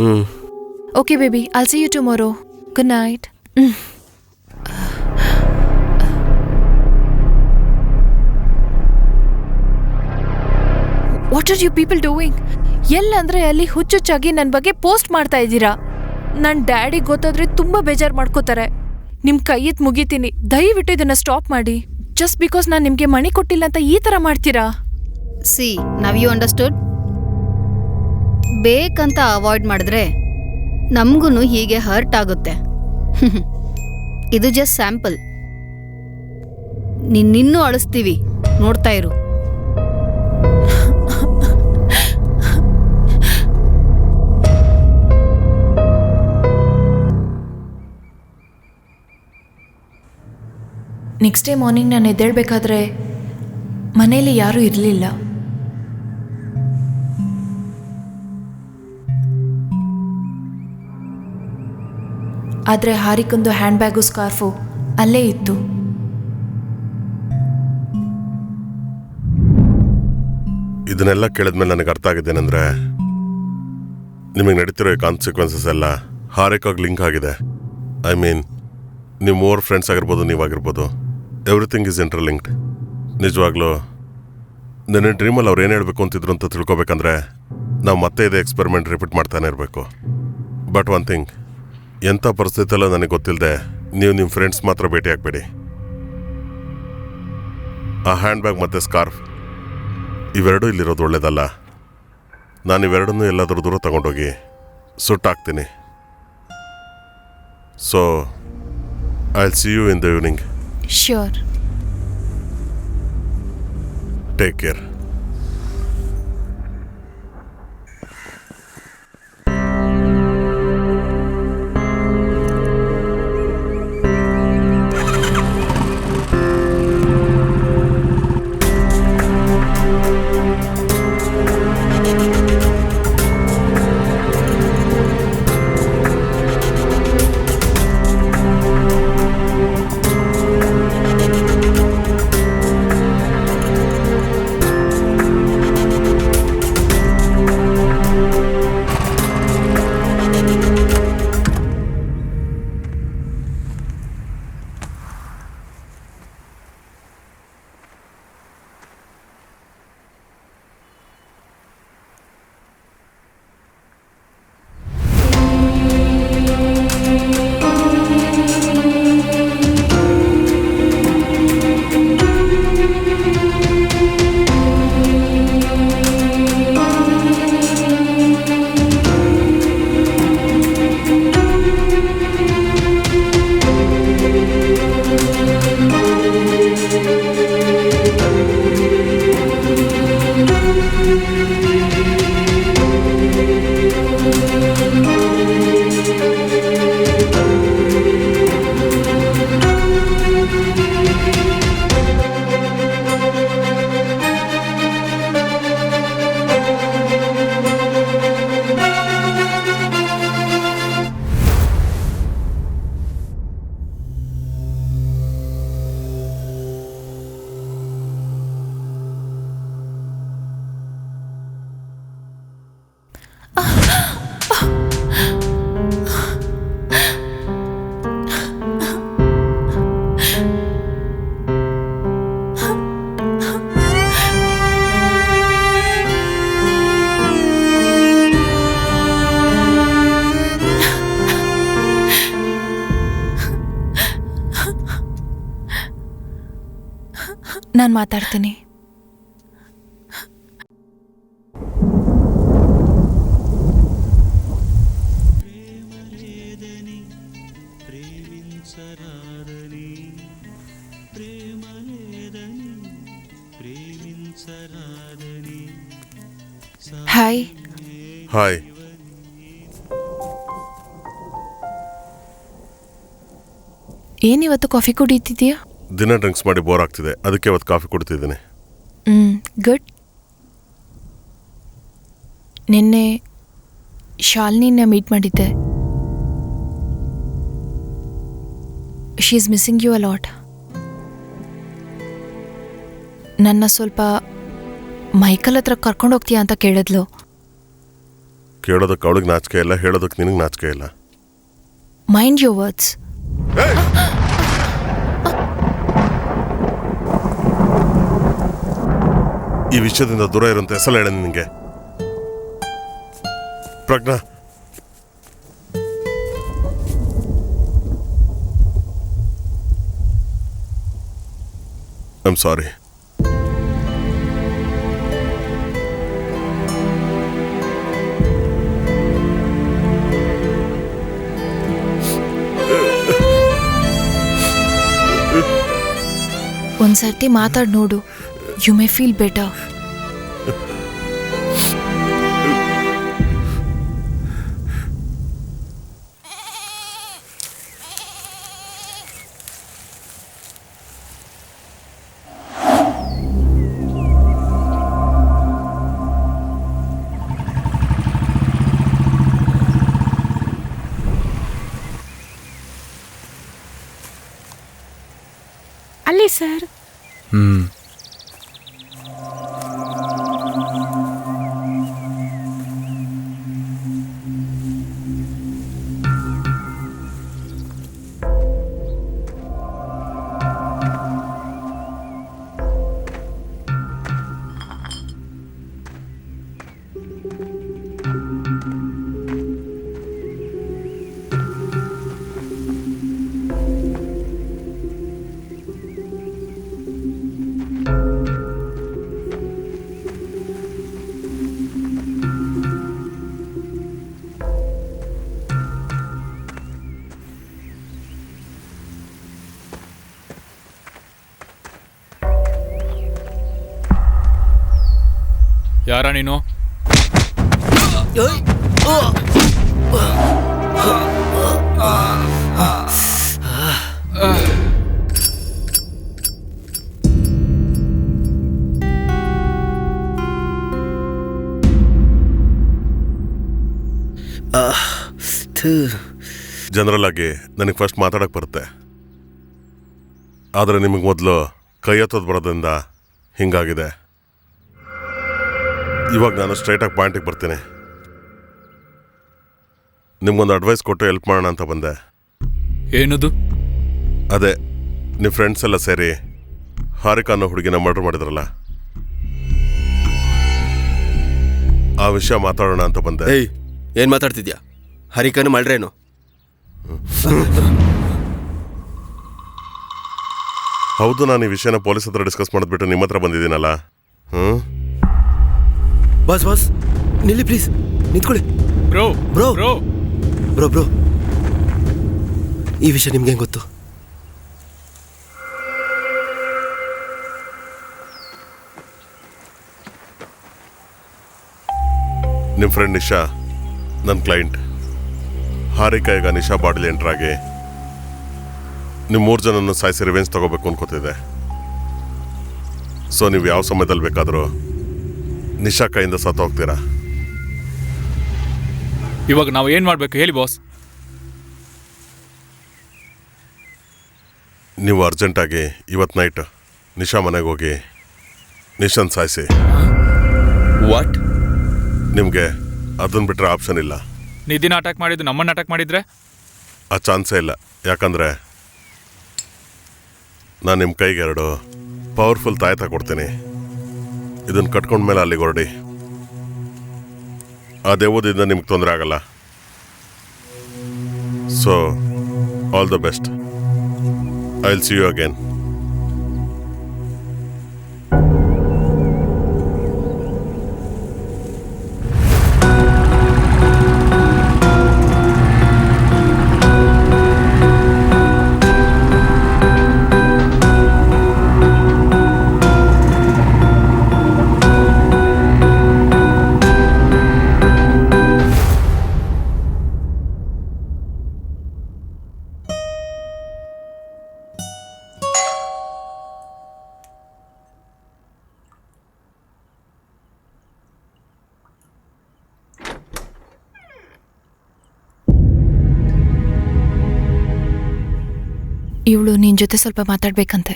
Okay, baby. I'll see you tomorrow. Good night. What are you people doing? ಎಲ್ಲಂದ್ರೆ ಅಲ್ಲಿ ಹುಚ್ಚುಚ್ಚಾಗಿ ನನ್ನ ಬಗ್ಗೆ ಪೋಸ್ಟ್ ಮಾಡ್ತಾ ಇದ್ದೀರಾ. ನನ್ನ ಡ್ಯಾಡಿ ಗೊತ್ತಾದ್ರೆ ತುಂಬಾ ಬೇಜಾರು ಮಾಡ್ಕೋತಾರೆ. ನಿಮ್ ಕೈ ಎತ್ತು ಮುಗಿತೀನಿ, ದಯವಿಟ್ಟು ಇದನ್ನ ಸ್ಟಾಪ್ ಮಾಡಿ. ಜಸ್ಟ್ ಬಿಕಾಸ್ ನಾನು ನಿಮ್ಗೆ ಮಣಿ ಕೊಟ್ಟಿಲ್ಲ ಅಂತ ಈ ತರ ಮಾಡ್ತೀರಾ? See, now you understood. ಬೇಕಂತ ಅವಾಯ್ಡ್ ಮಾಡಿದ್ರೆ ನಮಗೂ ಹೀಗೆ ಹರ್ಟ್ ಆಗುತ್ತೆ. ಇದು ಜಸ್ಟ್ ಸ್ಯಾಂಪಲ್. ನಿನ್ನೂ ಅಳಿಸ್ತೀವಿ, ನೋಡ್ತಾ ಇರು. ನೆಕ್ಸ್ಟ್ ಡೇ ಮಾರ್ನಿಂಗ್ ನಾನು ಎದ್ದೇಳಬೇಕಾದ್ರೆ ಮನೇಲಿ ಯಾರೂ ಇರಲಿಲ್ಲ. ಆದರೆ ಹಾರಿಕೊಂದು ಹ್ಯಾಂಡ್ ಬ್ಯಾಗು ಸ್ಕಾರ್ಫು ಅಲ್ಲೇ ಇತ್ತು. ಇದನ್ನೆಲ್ಲ ಕೇಳಿದ್ಮೇಲೆ ನನಗೆ ಅರ್ಥ ಆಗಿದ್ದೇನೆಂದರೆ ನಿಮಗೆ ನಡೀತಿರೋ ಈ ಕಾನ್ಸಿಕ್ವೆನ್ಸಸ್ ಎಲ್ಲ ಹಾರಿಕಾಗಿ ಲಿಂಕ್ ಆಗಿದೆ. ಐ ಮೀನ್ ನೀವು ಮೂವರು ಫ್ರೆಂಡ್ಸ್ ಆಗಿರ್ಬೋದು, ನೀವಾಗಿರ್ಬೋದು, ಎವ್ರಿಥಿಂಗ್ ಈಸ್ ಇಂಟರ್ಲಿಂಕ್ಡ್. ನಿಜವಾಗ್ಲೂ ನನ್ನ ಡ್ರೀಮಲ್ಲಿ ಅವ್ರು ಏನು ಹೇಳಬೇಕು ಅಂತಿದ್ರು ಅಂತ ತಿಳ್ಕೊಬೇಕಂದ್ರೆ ನಾವು ಮತ್ತೆ ಇದೇ ಎಕ್ಸ್ಪೆರಿಮೆಂಟ್ ರಿಪೀಟ್ ಮಾಡ್ತಾನೆ ಇರಬೇಕು. ಬಟ್ ಒನ್ ಥಿಂಗ್, ಎಂಥ ಪರಿಸ್ಥಿತಿಯಲ್ಲ ನನಗೆ ಗೊತ್ತಿಲ್ಲದೆ ನೀವು ನಿಮ್ಮ ಫ್ರೆಂಡ್ಸ್ ಮಾತ್ರ ಭೇಟಿ ಆಗಬೇಡಿ. ಆ ಹ್ಯಾಂಡ್ ಬ್ಯಾಗ್ ಮತ್ತು ಸ್ಕಾರ್ಫ್ ಇವೆರಡೂ ಇಲ್ಲಿರೋದು ಒಳ್ಳೇದಲ್ಲ. ನಾನು ಇವೆರಡನ್ನೂ ಎಲ್ಲಾದರೂ ದೂರ ತಗೊಂಡೋಗಿ ಸುಟ್ಟಾಕ್ತೀನಿ. So I will see you in the evening. Sure. Take care. ನಾನು ಮಾತಾಡ್ತೀನಿ. ಹಾಯ್. ಹಾಯ್. ಏನಿವತ್ತು ಕಾಫಿ ಕುಡಿತಿದ್ಯಾ? ದಿನ ಡ್ರಿಂಕ್ಸ್ ಮಾಡಿ ಬೋರ್ ಆಗ್ತಿದೆ, ಅದಕ್ಕೆ ಇವತ್ತು ಕಾಫಿ ಕುಡ್ತಿದ್ದೀನಿ. ಗುಡ್. ನಿನ್ನೆ ಶಾಲಿನಿನ ಮೀಟ್ ಮಾಡಿದ್ದೆ. She is missing you a lot. ನನ್ನ ಸ್ವಲ್ಪ ಮೈಕಲ್ ಹತ್ರ ಕರ್ಕೊಂಡು ಹೋಗ್ತೀಯಾ ಅಂತ ಕೇಳಿದ್ಲು. ಕೇಳೋದಕ್ಕೆ ಅವಳಿಗೆ ನಾಚಿಕೆ ಇಲ್ಲ, ಹೇಳೋದಕ್ಕೆ ನಿನಗೆ ನಾಚಿಕೆ ಇಲ್ಲ. Mind your words. ಈ ವಿಷಯದಿಂದ ದೂರ ಇರುವಂತ ಹೆಸರು ಹೇಳ ನಿನಗೆ. ಪ್ರಜ್ಞಾ, ಐ ಆಮ್ ಸಾರಿ. ಒಂದ್ಸರ್ತಿ ಮಾತಾಡಿ ನೋಡು, ಯು ಮೇ ಫೀಲ್ ಬೆಟರ್. ಅಲ್ಲಿ ಸರ್. ಯಾರ ನೀನು? ಜನರಲ್ ಆಗಿ ನನಗೆ ಫಸ್ಟ್ ಮಾತಾಡಕ್ಕೆ ಬರುತ್ತೆ, ಆದರೆ ನಿಮಗೆ ಮೊದಲು ಕೈ ಎತ್ತೋದು ಬರೋದ್ರಿಂದ ಹಿಂಗಾಗಿದೆ. ಇವಾಗ ನಾನು ಸ್ಟ್ರೈಟಾಗಿ ಪಾಯಿಂಟಿಗೆ ಬರ್ತೀನಿ. ನಿಮ್ಗೊಂದು ಅಡ್ವೈಸ್ ಕೊಟ್ಟು ಹೆಲ್ಪ್ ಮಾಡೋಣ ಅಂತ ಬಂದೆ. ಏನದು? ಅದೇ ನಿಮ್ಮ ಫ್ರೆಂಡ್ಸ್ ಎಲ್ಲ ಸೇರಿ ಹಾರಿಕಾ ಅನ್ನೋ ಹುಡುಗಿನ ಮರ್ಡರ್ ಮಾಡಿದ್ರಲ್ಲ, ಆ ವಿಷಯ ಮಾತಾಡೋಣ ಅಂತ ಬಂದೆ. ಏಯ್, ಏನು ಮಾತಾಡ್ತಿದ್ಯಾ? ಹರಿಕನು ಮಾಡ್ರೇನು? ಹೌದು, ನಾನು ಈ ವಿಷಯನ ಪೊಲೀಸ್ ಹತ್ರ ಡಿಸ್ಕಸ್ ಮಾಡಿದ್ಬಿಟ್ಟು ನಿಮ್ಮ ಹತ್ರ ಬಂದಿದ್ದೀನಲ್ಲ. ಬಾಸ್ ನಿಲ್ಲಿ ಪ್ಲೀಸ್, ನಿಂತ್ಕೊಳ್ಳಿ. Bro bro bro bro bro ಈ ವಿಷಯ ನಿಮ್ಗೆ ಹೆಂಗೆ ಗೊತ್ತು? ನಿಮ್ಮ ಫ್ರೆಂಡ್ ನಿಶಾ ನನ್ನ ಕ್ಲೈಂಟ್. ಹಾರಿಕಾ ಈಗ ನಿಶಾ ಬಾಡಿಲಿ ಎಂಟ್ರಾಗಿ ನೀವು 3 ಜನನ್ನು ಸಾಯಿಸಿ ರಿವೆಂಜ್ ತಗೋಬೇಕು ಅನ್ಕೋತಿದೆ. ಸೊ ನೀವು ಯಾವ ಸಮಯದಲ್ಲಿ ಬೇಕಾದರೂ ನಿಶಾ ಕೈಯಿಂದ ಸತ್ತು ಹೋಗ್ತೀರಾ. ಇವಾಗ ನಾವು ಏನು ಮಾಡಬೇಕು ಹೇಳಿ ಬಾಸ್? ನೀವು ಅರ್ಜೆಂಟಾಗಿ ಇವತ್ತು ನೈಟ್ ನಿಶಾ ಮನೆಗೆ ಹೋಗಿ ನಿಶಾನ್ ಸಾಯಿಸಿ. ವಾಟ್? ನಿಮಗೆ ಅದನ್ನು ಬಿಟ್ಟರೆ ಆಪ್ಷನ್ ಇಲ್ಲ. ನಿಧಿನ ಅಟ್ಯಾಕ್ ಮಾಡಿದ್ದು ನಮ್ಮನ್ನು ಅಟ್ಯಾಕ್ ಮಾಡಿದ್ರೆ? ಆ ಚಾನ್ಸೇ ಇಲ್ಲ. ಯಾಕಂದರೆ ನಾನು ನಿಮ್ಮ ಕೈಗೆ 2 ಪವರ್ಫುಲ್ ತಾಯ್ತ ಕೊಡ್ತೀನಿ. ಇದನ್ನು ಕಟ್ಕೊಂಡ್ಮೇಲೆ ಅಲ್ಲಿಗೆ ಹೊರಡಿ. ಆ ದೇವದಿಂದ ನಿಮ್ಗೆ ತೊಂದರೆ ಆಗಲ್ಲ. So all the best. I will see you again. ಇವಳು ನಿನ್ ಜೊತೆ ಸ್ವಲ್ಪ ಮಾತಾಡ್ಬೇಕಂತೆ.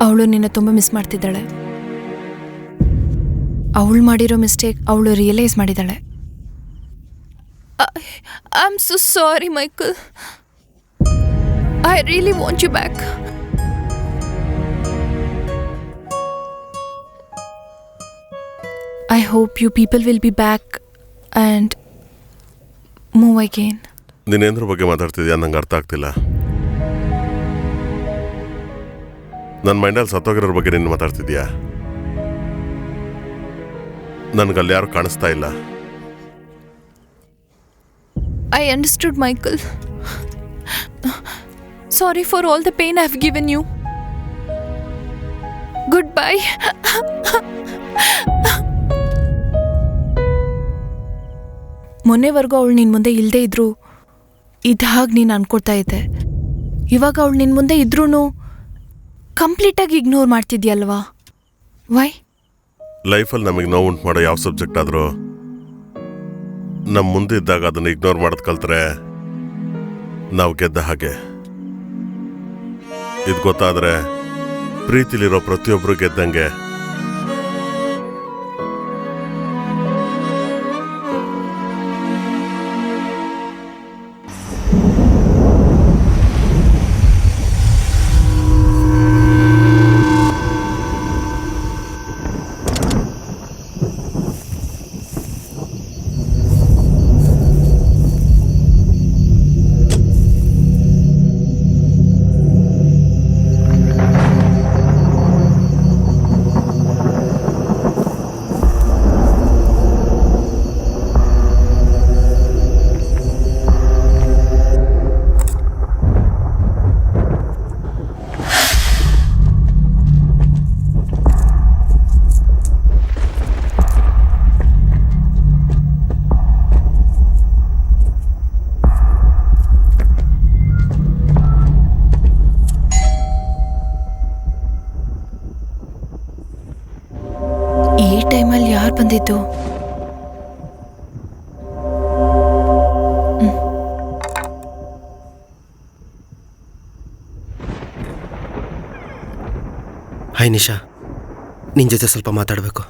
ಅವಳು ನಿನ್ನ ತುಂಬ ಮಿಸ್ ಮಾಡ್ತಿದ್ದಾಳೆ. ಅವಳು ಮಾಡಿರೋ ಮಿಸ್ಟೇಕ್ ಅವಳು ರಿಯಲೈಸ್ ಮಾಡಿದ್ದಾಳೆ. I'm so sorry, Michael. I really want you back. I hope you people will be back and move again. ನೀನೇಂದ್ರ ಬಗ್ಗೆ ಮಾತಾಡ್ತಿದ್ಯಾ ನಂಗೆ ಅರ್ಥ ಆಗ್ತಿಲ್ಲ. ನನ್ನ ಮೈಂಡಲ್ಲಿ ಸತ್ತೋಗಿರೋರ ಬಗ್ಗೆ ನೀನು ಮಾತಾಡ್ತಿದ್ಯಾ? ನನಗಲ್ಲಿ ಯಾರು ಕಾಣಿಸ್ತಾ ಇಲ್ಲ. I understood, Michael. Sorry for all the pain I've given you. Goodbye. ಮೊನ್ನೆವರೆಗೂ ಅವಳು ನಿನ್ನ ಮುಂದೆ ಇಲ್ಲದೆ ಇದ್ರು ಇದಾಗಿ ನೀನು ಅನ್ಕೊಳ್ತಾ ಇದ್ದೆ. ಇವಾಗ ಅವಳು ನಿನ್ನ ಮುಂದೆ ಇದ್ರೂ ಕಂಪ್ಲೀಟಾಗಿ ಇಗ್ನೋರ್ ಮಾಡ್ತಿದ್ಯಲ್ವಾ? ವೈ? ಲೈಫಲ್ಲಿ ನಮಗೆ ನೋವು ಉಂಟು ಮಾಡೋ ಯಾವ ಸಬ್ಜೆಕ್ಟ್ ಆದರೂ ನಮ್ಮ ಮುಂದೆ ಇದ್ದಾಗ ಅದನ್ನು ಇಗ್ನೋರ್ ಮಾಡೋದು ಕಲ್ತ್ರೆ ನಾವು ಗೆದ್ದ ಹಾಗೆ. ಇದು ಗೊತ್ತಾದರೆ ಪ್ರೀತಿಲಿರೋ ಪ್ರತಿಯೊಬ್ಬರು ಗೆದ್ದಂಗೆ. ಈ ಟೈಮಲ್ಲಿ ಯಾರು ಬಂದಿದ್ದು? ಹಾಯ್ ನಿಶಾ, ನಿನ್ನ ಜೊತೆ ಸ್ವಲ್ಪ ಮಾತಾಡಬೇಕು.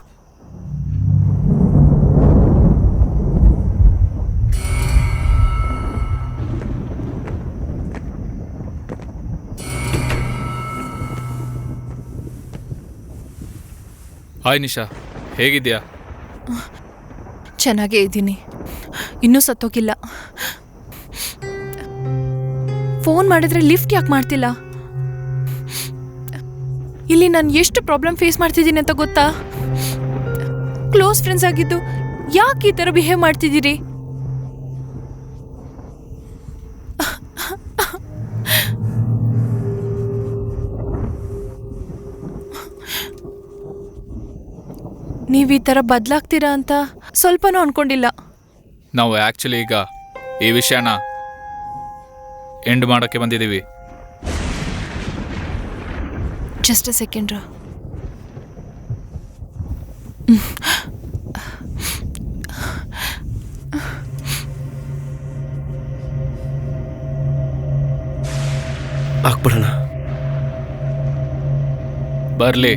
ಹಾಯ್ ನಿಶಾ, ಹೇಗಿದ್ಯಾ? ಚೆನ್ನಾಗೇ ಇದ್ದೀನಿ, ಇನ್ನೂ ಸತ್ತೋಗಿಲ್ಲ. ಫೋನ್ ಮಾಡಿದ್ರೆ ಲಿಫ್ಟ್ ಯಾಕೆ ಮಾಡ್ತಿಲ್ಲ? ಇಲ್ಲಿ ನಾನು ಎಷ್ಟು ಪ್ರಾಬ್ಲಮ್ ಫೇಸ್ ಮಾಡ್ತಿದ್ದೀನಿ ಅಂತ ಗೊತ್ತಾ? ಕ್ಲೋಸ್ ಫ್ರೆಂಡ್ಸ್ ಆಗಿದ್ದು ಯಾಕೆ ಈ ಥರ ಬಿಹೇವ್ ಮಾಡ್ತಿದ್ದೀರಿ? ನೀವು ಈ ಥರ ಬದಲಾಗ್ತೀರಾ ಅಂತ ಸ್ವಲ್ಪನೂ ಅನ್ಕೊಂಡಿಲ್ಲ. ನಾವು ಆ್ಯಕ್ಚುಲಿ ಈಗ ಈ ವಿಷಯನ ಎಂಡ್ ಮಾಡೋಕ್ಕೆ ಬಂದಿದ್ದೀವಿ. Just a second. ಆಗ್ಬಿಡೋಣ. ಬರಲಿ.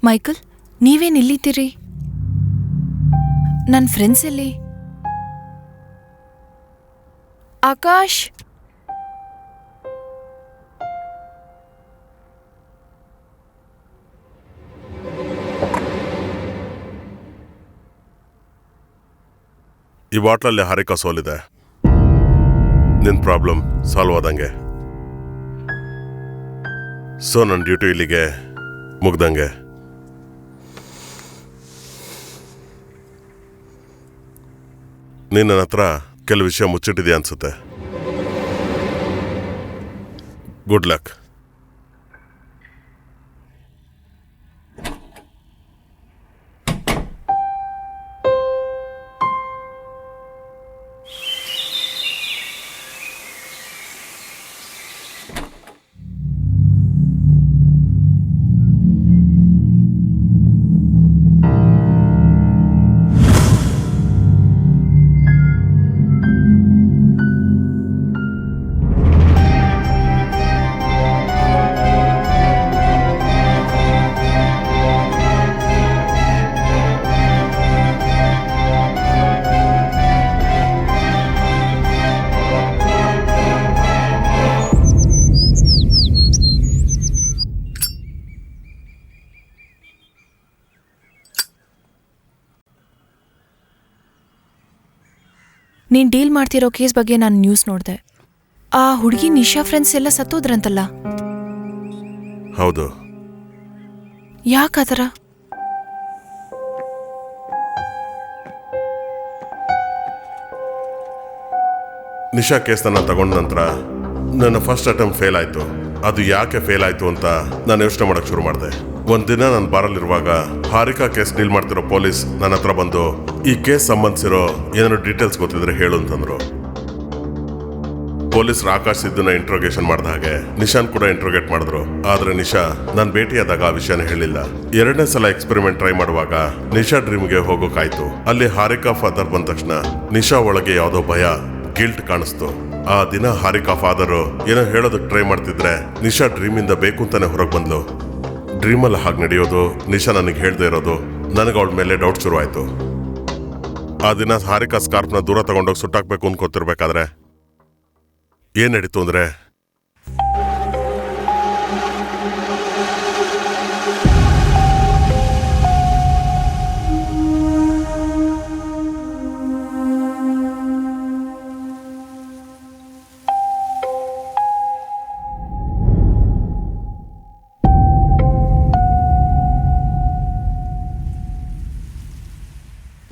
ಮೈಕಲ್, ನೀವೇನ್ ಇಲ್ಲಿದ್ದೀರಿ? ನನ್ನ ಫ್ರೆಂಡ್ಸ್ ಎಲ್ಲಿ? ಆಕಾಶ್, ಈ ಬಾಟ್ಲಲ್ಲಿ ಹಾರಿಕಾ ಸೋಲಿದೆ. ನಿನ್ನ ಪ್ರಾಬ್ಲಮ್ ಸಾಲ್ವ್ ಆದಂಗೆ. ಸೊ ನನ್ನ ಡ್ಯೂಟಿ ಇಲ್ಲಿಗೆ ಮುಗ್ದಂಗೆ. ನೀನು ನನ್ನ ಹತ್ರ ಕೆಲವು ವಿಷಯ ಮುಚ್ಚಿಟ್ಟಿದೆಯಾ ಅನ್ಸುತ್ತೆ. Good luck. ನೀನ್ ಡೀಲ್ ಮಾಡ್ತಿರೋ ಕೇಸ್ ಬಗ್ಗೆ ನಾನು ನ್ಯೂಸ್ ನೋಡಿದೆ. ಆ ಹುಡುಗಿ ನಿಶಾ ಫ್ರೆಂಡ್ಸ್ ಎಲ್ಲ ಸತ್ತೋದ್ರಂತಲ್ಲ? ಹೌದು. ಯಾಕಾದರ? ನಿಶಾ ಕೇಸ್ನ ನಾನು ತಗೊಂಡ ನಂತರ ನನ್ನ ಫಸ್ಟ್ ಅಟೆಂಪ್ಟ್ ಫೇಲ್ ಆಯಿತು. ಅದು ಯಾಕೆ ಫೇಲ್ ಆಯಿತು ಅಂತ ನಾನು ಯೋಚನೆ ಮಾಡೋಕ್ಕೆ ಶುರು ಮಾಡಿದೆ. ಒಂದಿನ ನಾನು ಬಾರಲ್ಲಿರುವಾಗ ಹಾರಿಕಾ ಕೇಸ್ ಡೀಲ್ ಮಾಡ್ತಿರೋ ಪೊಲೀಸ್ ನನ್ನ ಹತ್ರ ಬಂದು ಈ ಕೇಸ್ ಸಂಬಂಧಿಸಿರೋ ಏನಾದ್ರು ಡೀಟೇಲ್ಸ್ ಗೊತ್ತಿದ್ರೆ ಹೇಳು ಅಂತಂದ್ರು. ಪೊಲೀಸರು ಆಕಾಶ್ ಸಿದ್ದುನ ಇಂಟ್ರೋಗೇಷನ್ ಮಾಡಿದ ಹಾಗೆ ನಿಶಾನ್ ಕೂಡ ಇಂಟ್ರೋಗೇಟ್ ಮಾಡಿದ್ರು. ಆದ್ರೆ ನಿಶಾ ನಾನು ಭೇಟಿಯಾದಾಗ ಆ ವಿಷಯನ ಹೇಳಿಲ್ಲ. ಎರಡನೇ ಸಲ ಎಕ್ಸ್ಪೆರಿಮೆಂಟ್ ಟ್ರೈ ಮಾಡುವಾಗ ನಿಶಾ ಡ್ರೀಮ್ಗೆ ಹೋಗೋಕಾಯ್ತು. ಅಲ್ಲಿ ಹಾರಿಕಾ ಫಾದರ್ ಬಂದ ತಕ್ಷಣ ನಿಶಾ ಒಳಗೆ ಯಾವುದೋ ಭಯ, ಗಿಲ್ಟ್ ಕಾಣಿಸ್ತು. ಆ ದಿನ ಹಾರಿಕಾ ಫಾದರು ಏನೋ ಹೇಳೋದಕ್ಕೆ ಟ್ರೈ ಮಾಡ್ತಿದ್ರೆ ನಿಶಾ ಡ್ರೀಮಿಂದ ಬೇಕು ಅಂತಾನೆ ಹೊರಗೆ ಬಂದ್ಲು. ಡ್ರೀಮಲ್ಲಿ ಹಾಗೆ ನಡೆಯೋದು, ನಿಶಾ ನನಗೆ ಹೇಳ್ದೆ ಇರೋದು, ನನಗೆ ಅವಳ ಮೇಲೆ ಡೌಟ್ ಶುರು ಆಯ್ತು. ಆ ದಿನ ಹಾರಿಕಾ ಸ್ಕಾರ್ಫ್ನ ದೂರ ತಗೊಂಡೋಗಿ ಸುಟ್ಟಾಕ್ಬೇಕು ಅನ್ಕೋತಿರ್ಬೇಕಾದ್ರೆ ಏನ್ ನಡೀತು ಅಂದ್ರೆ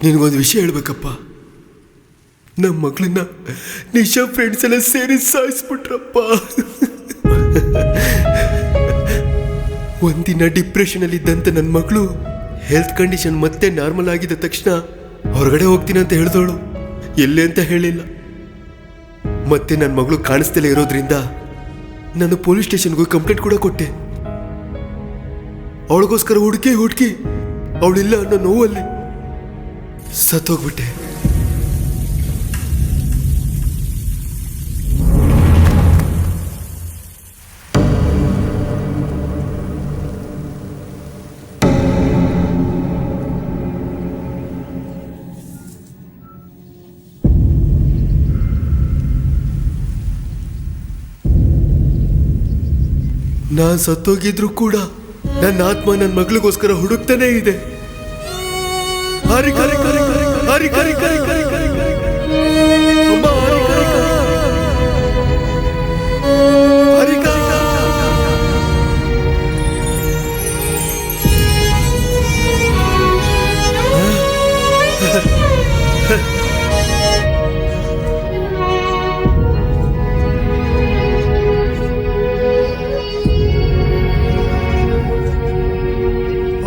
ನಿನಗೊಂದು ವಿಷಯ ಹೇಳ್ಬೇಕಪ್ಪ. ನಮ್ಮ ಮಗಳನ್ನ ನಿಶಾ ಫ್ರೆಂಡ್ಸ್ ಎಲ್ಲ ಸೇರಿ ಸಾಯಿಸ್ಬಿಟ್ರಪ್ಪ. ಒಂದಿನ ಡಿಪ್ರೆಷನ್ ಅಲ್ಲಿ ಇದ್ದಂತ ನನ್ನ ಮಗಳು ಹೆಲ್ತ್ ಕಂಡೀಷನ್ ಮತ್ತೆ ನಾರ್ಮಲ್ ಆಗಿದ ತಕ್ಷಣ ಹೊರಗಡೆ ಹೋಗ್ತೀನಿ ಅಂತ ಹೇಳಿದವಳು. ಎಲ್ಲೇ ಅಂತ ಹೇಳಿಲ್ಲ. ಮತ್ತೆ ನನ್ನ ಮಗಳು ಕಾಣಿಸ್ದಲೇ ಇರೋದ್ರಿಂದ ನಾನು ಪೊಲೀಸ್ ಸ್ಟೇಷನ್ಗೆ ಹೋಗಿ ಕಂಪ್ಲೇಂಟ್ ಕೂಡ ಕೊಟ್ಟೆ. ಅವಳಿಗೋಸ್ಕರ ಹುಡುಕಿ ಅವಳಿಲ್ಲ ಅನ್ನೋ ನೋವಲ್ಲಿ ಸತ್ತೋಗ್ಬಿಟ್ಟೆ. ನಾನ್ ಸತ್ತೋಗಿದ್ರು ಕೂಡ ನನ್ನ ಆತ್ಮ ನನ್ನ ಮಗಳಿಗೋಸ್ಕರ ಹುಡುಕ್ತಾನೇ ಇದೆ. ಹಾರಿಕಾ, ಹಾರಿಕಾ, ಅಮ್ಮ, ಹಾರಿಕಾ.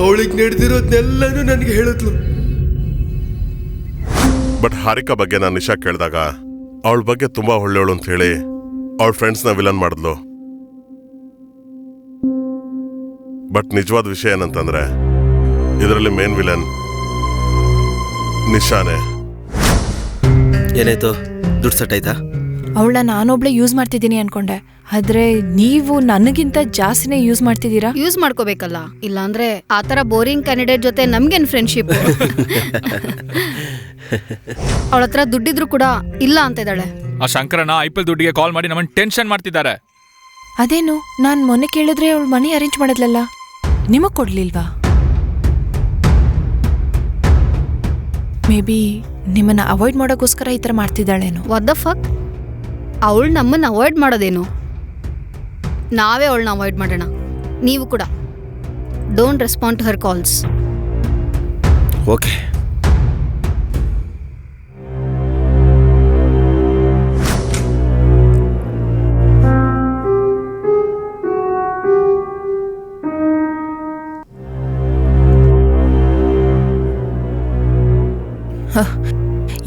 ಅವಳಿಗೆ ನಡೆದಿರೋದ್ನೆಲ್ಲನೂ ನನಗೆ ಹೇಳಿದ್ಲು. ಬಟ್ ಹಾರಿಕಾ ಬಗ್ಗೆ ನಾನು ನಿಶಾ ಕೇಳಿದಾಗ ಅವಳ ಬಗ್ಗೆ ತುಂಬಾ ಒಳ್ಳೆಯವಳು ಅಂತ ಹೇಳಿ ಅವಳ ಫ್ರೆಂಡ್ಸ್ನ ವಿಲನ್ ಮಾಡಿದ್ಲು. ಬಟ್ ನಿಜವಾದ ವಿಷಯ ಏನಂತಂದ್ರೆ ಇದರಲ್ಲಿ ಮೇನ್ ವಿಲನ್ ನಿಶಾನೇ. ಏನಾಯ್ತು? ದುಡ್ಡು ಸೆಟ್ ಆಯ್ತಾ? ಅವಳನ್ನ ನಾನೊಬ್ಳೆ ಯೂಸ್ ಮಾಡ್ತಿದ್ದೀನಿ ಅನ್ಕೊಂಡೆ, ಆದ್ರೆ ನೀವು ನನಗಿಂತ ಜಾಸ್ತಿನೇ ಯೂಸ್ ಮಾಡ್ತಿದ್ದೀರಾ. ಯೂಸ್ ಮಾಡ್ಕೋಬೇಕಲ್ಲ, ಇಲ್ಲಾಂದ್ರೆ ಆ ಥರ ಬೋರಿಂಗ್ ಕ್ಯಾಂಡಿಡೇಟ್ ಜೊತೆ ನಮ್ಗೇನು ಫ್ರೆಂಡ್ಶಿಪ್. ಅವಳ ಹತ್ರ ದುಡ್ಡಿದ್ರು ಕೂಡ ಇಲ್ಲ ಅಂತ ಇದ್ದಾಳೆ. ಆ ಶಂಕರನ IPL ದುಡ್ಡಿಗೆ ಕಾಲ್ ಮಾಡಿ ನಮ್ಮನ್ನ ಟೆನ್ಷನ್ ಮಾಡ್ತಿದ್ದಾರೆ. ಅದೇನು, ನಾನು ಮೊನ್ನೆ ಕೇಳಿದ್ರೆ ಅವಳು ಮನಿ ಅರೇಂಜ್ ಮಾಡಿದ್ಲಲ್ಲ, ನಿಮಗ್ ಕೊಡ್ಲಿಲ್ವಾ? ಮೇ ಬಿ ನಿಮ್ಮನ್ನ ಅವಾಯ್ಡ್ ಮಾಡೋಕ್ಕೋಸ್ಕರ ಈ ಥರ ಮಾಡ್ತಿದ್ದಾಳೇನು. What the fuck? ಅವಳು ನಮ್ಮನ್ನು ಅವಾಯ್ಡ್ ಮಾಡೋದೇನು? ನಾವೇ ಅವಳನ್ನ ಅವಾಯ್ಡ್ ಮಾಡೋಣ. ನೀವು ಕೂಡ don't respond to her calls. Okay.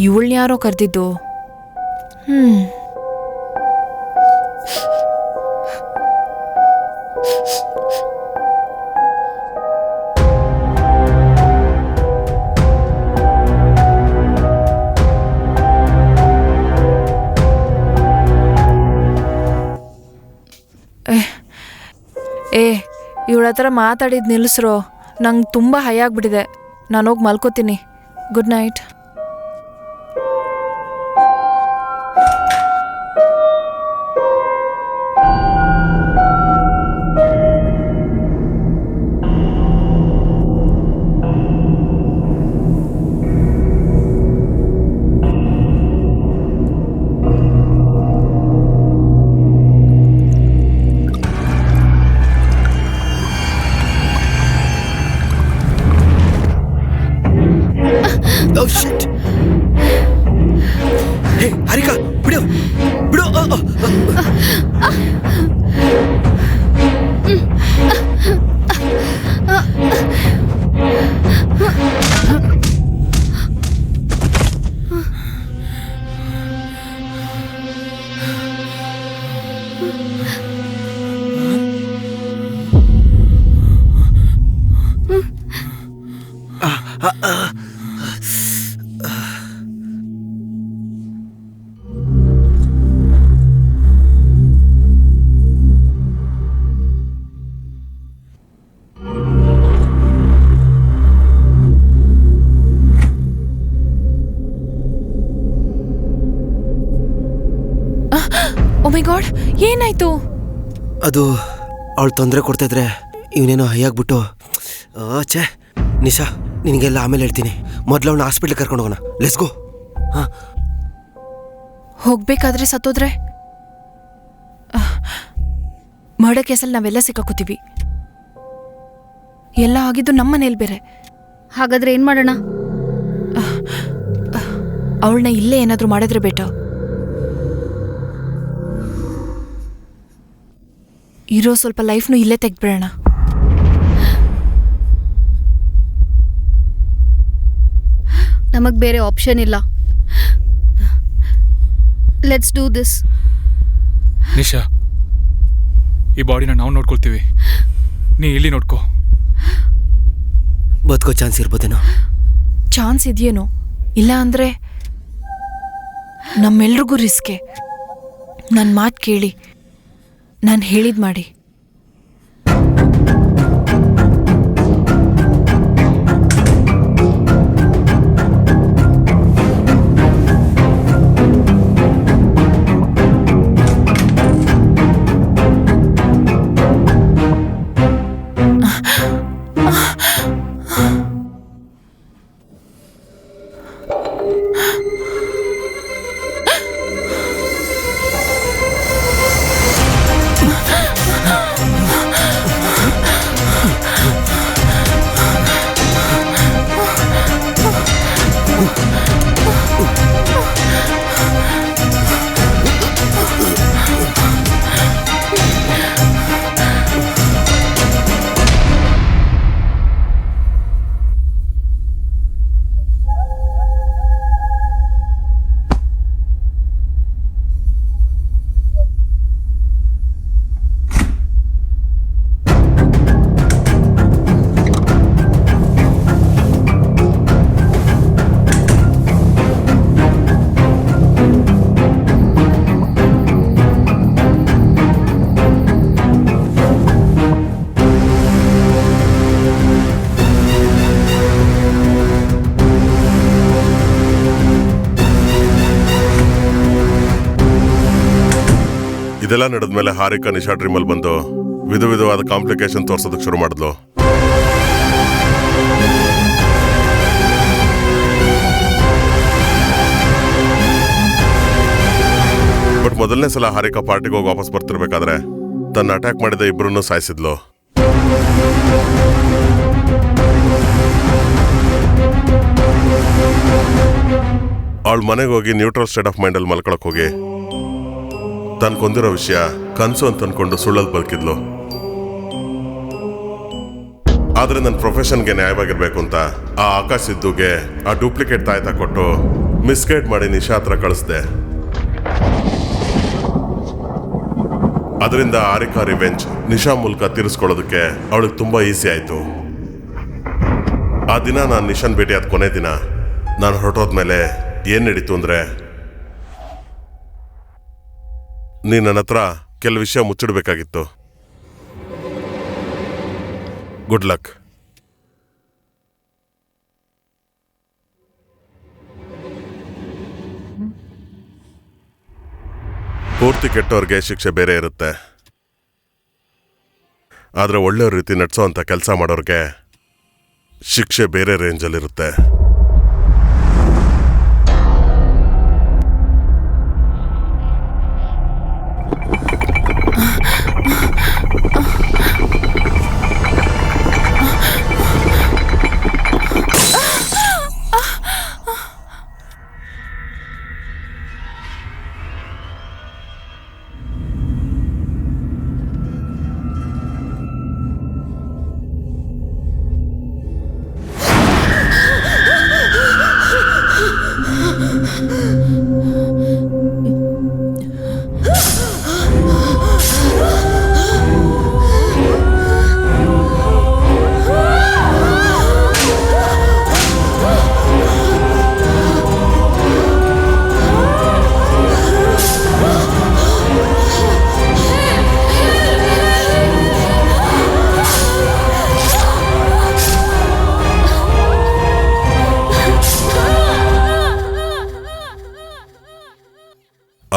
ಇವಳನ್ನ ಯಾರೋ ಕರೆದಿದ್ದು. ಇವಳ ಹತ್ರ ಮಾತಾಡಿದ್ ನಿಲ್ಲಿಸ್ರೋ, ನಂಗೆ ತುಂಬ ಹೈ ಆಗ್ಬಿಟ್ಟಿದೆ. ನಾನು ಹೋಗಿ ಮಲ್ಕೋತೀನಿ. Good night. Oh shit! Hey, Harika, ಬಿಡು ಬಿಡು. ಓ ಮೈ ಗಾಡ್, ಏನಾಯ್ತು? ಅದು ಅವಳು ತೊಂದರೆ ಕೊಡ್ತಾ ಇದ್ರೆ ಇವನೇನೋ ಹೈಯಾಗ್ಬಿಟ್ಟು. ಛೇ ನಿಶಾ, ನಿನಗೆಲ್ಲ ಆಮೇಲೆ ಹೇಳ್ತೀನಿ. ಮೊದಲು ಅವನ ಹಾಸ್ಪಿಟ್ಲಿಗೆ ಕರ್ಕೊಂಡು ಹೋಗೋಣ. Let's go. ಹಾಂ, ಹೋಗ್ಬೇಕಾದ್ರೆ ಸತ್ತೋದ್ರೆ ಮರ್ಡರ್ ಕೇಸಲ್ಲಿ ನಾವೆಲ್ಲ ಸಿಕ್ಕಾಕೋತೀವಿ. ಎಲ್ಲ ಆಗಿದ್ದು ನಮ್ಮ ಮನೇಲಿ ಬೇರೆ. ಹಾಗಾದ್ರೆ ಏನು ಮಾಡೋಣ? ಅವಳನ್ನ ಇಲ್ಲೇ ಏನಾದರೂ ಮಾಡಿದ್ರೆ ಬೇಟ. ಇರೋ ಸ್ವಲ್ಪ ಲೈಫ್ನು ಇಲ್ಲೇ ತೆಗ್ದ್ಬಿಡೋಣ. ನಮಗೆ ಬೇರೆ ಆಪ್ಷನ್ ಇಲ್ಲ. Let's do this. ನಿಶಾ, ಈ ಬಾಡಿನ ನಾವು ನೋಡ್ಕೊಳ್ತೀವಿ, ನೀ ಇಲ್ಲಿ ನೋಡ್ಕೋ. ಬದುಕೋ ಚಾನ್ಸ್ ಇರ್ಬೋದೇನೋ? ಚಾನ್ಸ್ ಇದೆಯೇನೋ, ಇಲ್ಲ ಅಂದರೆ ನಮ್ಮೆಲ್ರಿಗೂ ರಿಸ್ಕೆ. ನನ್ನ ಮಾತು ಕೇಳಿ, ನಾನು ಹೇಳಿದ್ ಮಾಡಿ. ಇದೆಲ್ಲ ನಡೆದ್ಮೇಲೆ ಹಾರಿಕಾ ನಿಶಾ ಡ್ರೀಮಲ್ಲಿ ಬಂದು ವಿಧವಾದ ಕಾಂಪ್ಲಿಕೇಶನ್ ತೋರ್ಸೋದಕ್ಕೆ ಶುರು ಮಾಡಿದ್ಲು. ಬಟ್ ಮೊದಲನೇ ಸಲ ಹಾರಿಕಾ ಪಾರ್ಟಿಗೆ ಹೋಗಿ ವಾಪಸ್ ಬರ್ತಿರ್ಬೇಕಾದ್ರೆ ತನ್ನ ಅಟ್ಯಾಕ್ ಮಾಡಿದ ಇಬ್ಬರನ್ನು ಸಾಯಿಸಿದ್ಲು. ಅವಳ ಮನೆಗೆ ಹೋಗಿ ನ್ಯೂಟ್ರಲ್ ಸ್ಟೇಟ್ ಆಫ್ ಮೈಂಡಲ್ಲಿ ಮಲ್ಕೊಳಕ್ ಹೋಗಿ ತನ್ ಕೊಂದಿರೋ ವಿಷಯ ಕನ್ಸು ಅಂತ ಅನ್ಕೊಂಡು ಸುಳ್ಳಲ್ಲಿ ಬದುಕಿದ್ಲು. ಆದ್ರೆ ನನ್ನ ಪ್ರೊಫೆಷನ್ಗೆ ನ್ಯಾಯವಾಗಿರ್ಬೇಕು ಅಂತ ಆ ಆಕಾಶ್ ಸಿದ್ದುಗೆ ಆ ಡೂಪ್ಲಿಕೇಟ್ ತಾಯ್ತ ಕೊಟ್ಟು ಮಿಸ್ಗೈಡ್ ಮಾಡಿ ನಿಶಾ ಹತ್ರ ಕಳಿಸ್ದೆ. ಅದರಿಂದ ಹಾರಿಕಾ ರಿವೆಂಜ್ ನಿಶಾ ಮೂಲಕ ತೀರಿಸ್ಕೊಳ್ಳೋದಕ್ಕೆ ಅವಳಿಗೆ ತುಂಬಾ ಈಸಿ ಆಯ್ತು. ಆ ದಿನ ನಾನು ನಿಶಾನ್ ಭೇಟಿಯಾದ ಕೊನೆ ದಿನ ನಾನು ಹೊರಟೋದ್ಮೇಲೆ ಏನ್ ನಡೀತು ಅಂದ್ರೆ, ನೀ ನನ್ನ ಹತ್ರ ಕೆಲವು ವಿಷಯ ಮುಚ್ಚಿಡ್ಬೇಕಾಗಿತ್ತು. Good luck. ಪೂರ್ತಿ ಕೆಟ್ಟವ್ರಿಗೆ ಶಿಕ್ಷೆ ಬೇರೆ ಇರುತ್ತೆ, ಆದ್ರೆ ಒಳ್ಳೆಯವ್ರ ರೀತಿ ನಡ್ಸೋ ಅಂತ ಕೆಲಸ ಮಾಡೋರ್ಗೆ ಶಿಕ್ಷೆ ಬೇರೆ ರೇಂಜಲ್ಲಿರುತ್ತೆ.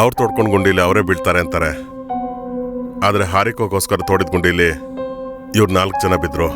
ಅವ್ರು ತೋಡ್ಕೊಂಡು ಗುಂಡಿಲಿ ಅವರೇ ಬೀಳ್ತಾರೆ ಅಂತಾರೆ, ಆದ್ರೆ ಹಾರಿಕೋಗೋಸ್ಕರ ತೋಡಿದ ಗುಂಡಿಲಿ ಇವ್ರು 4 ಜನ ಬಿದ್ರು.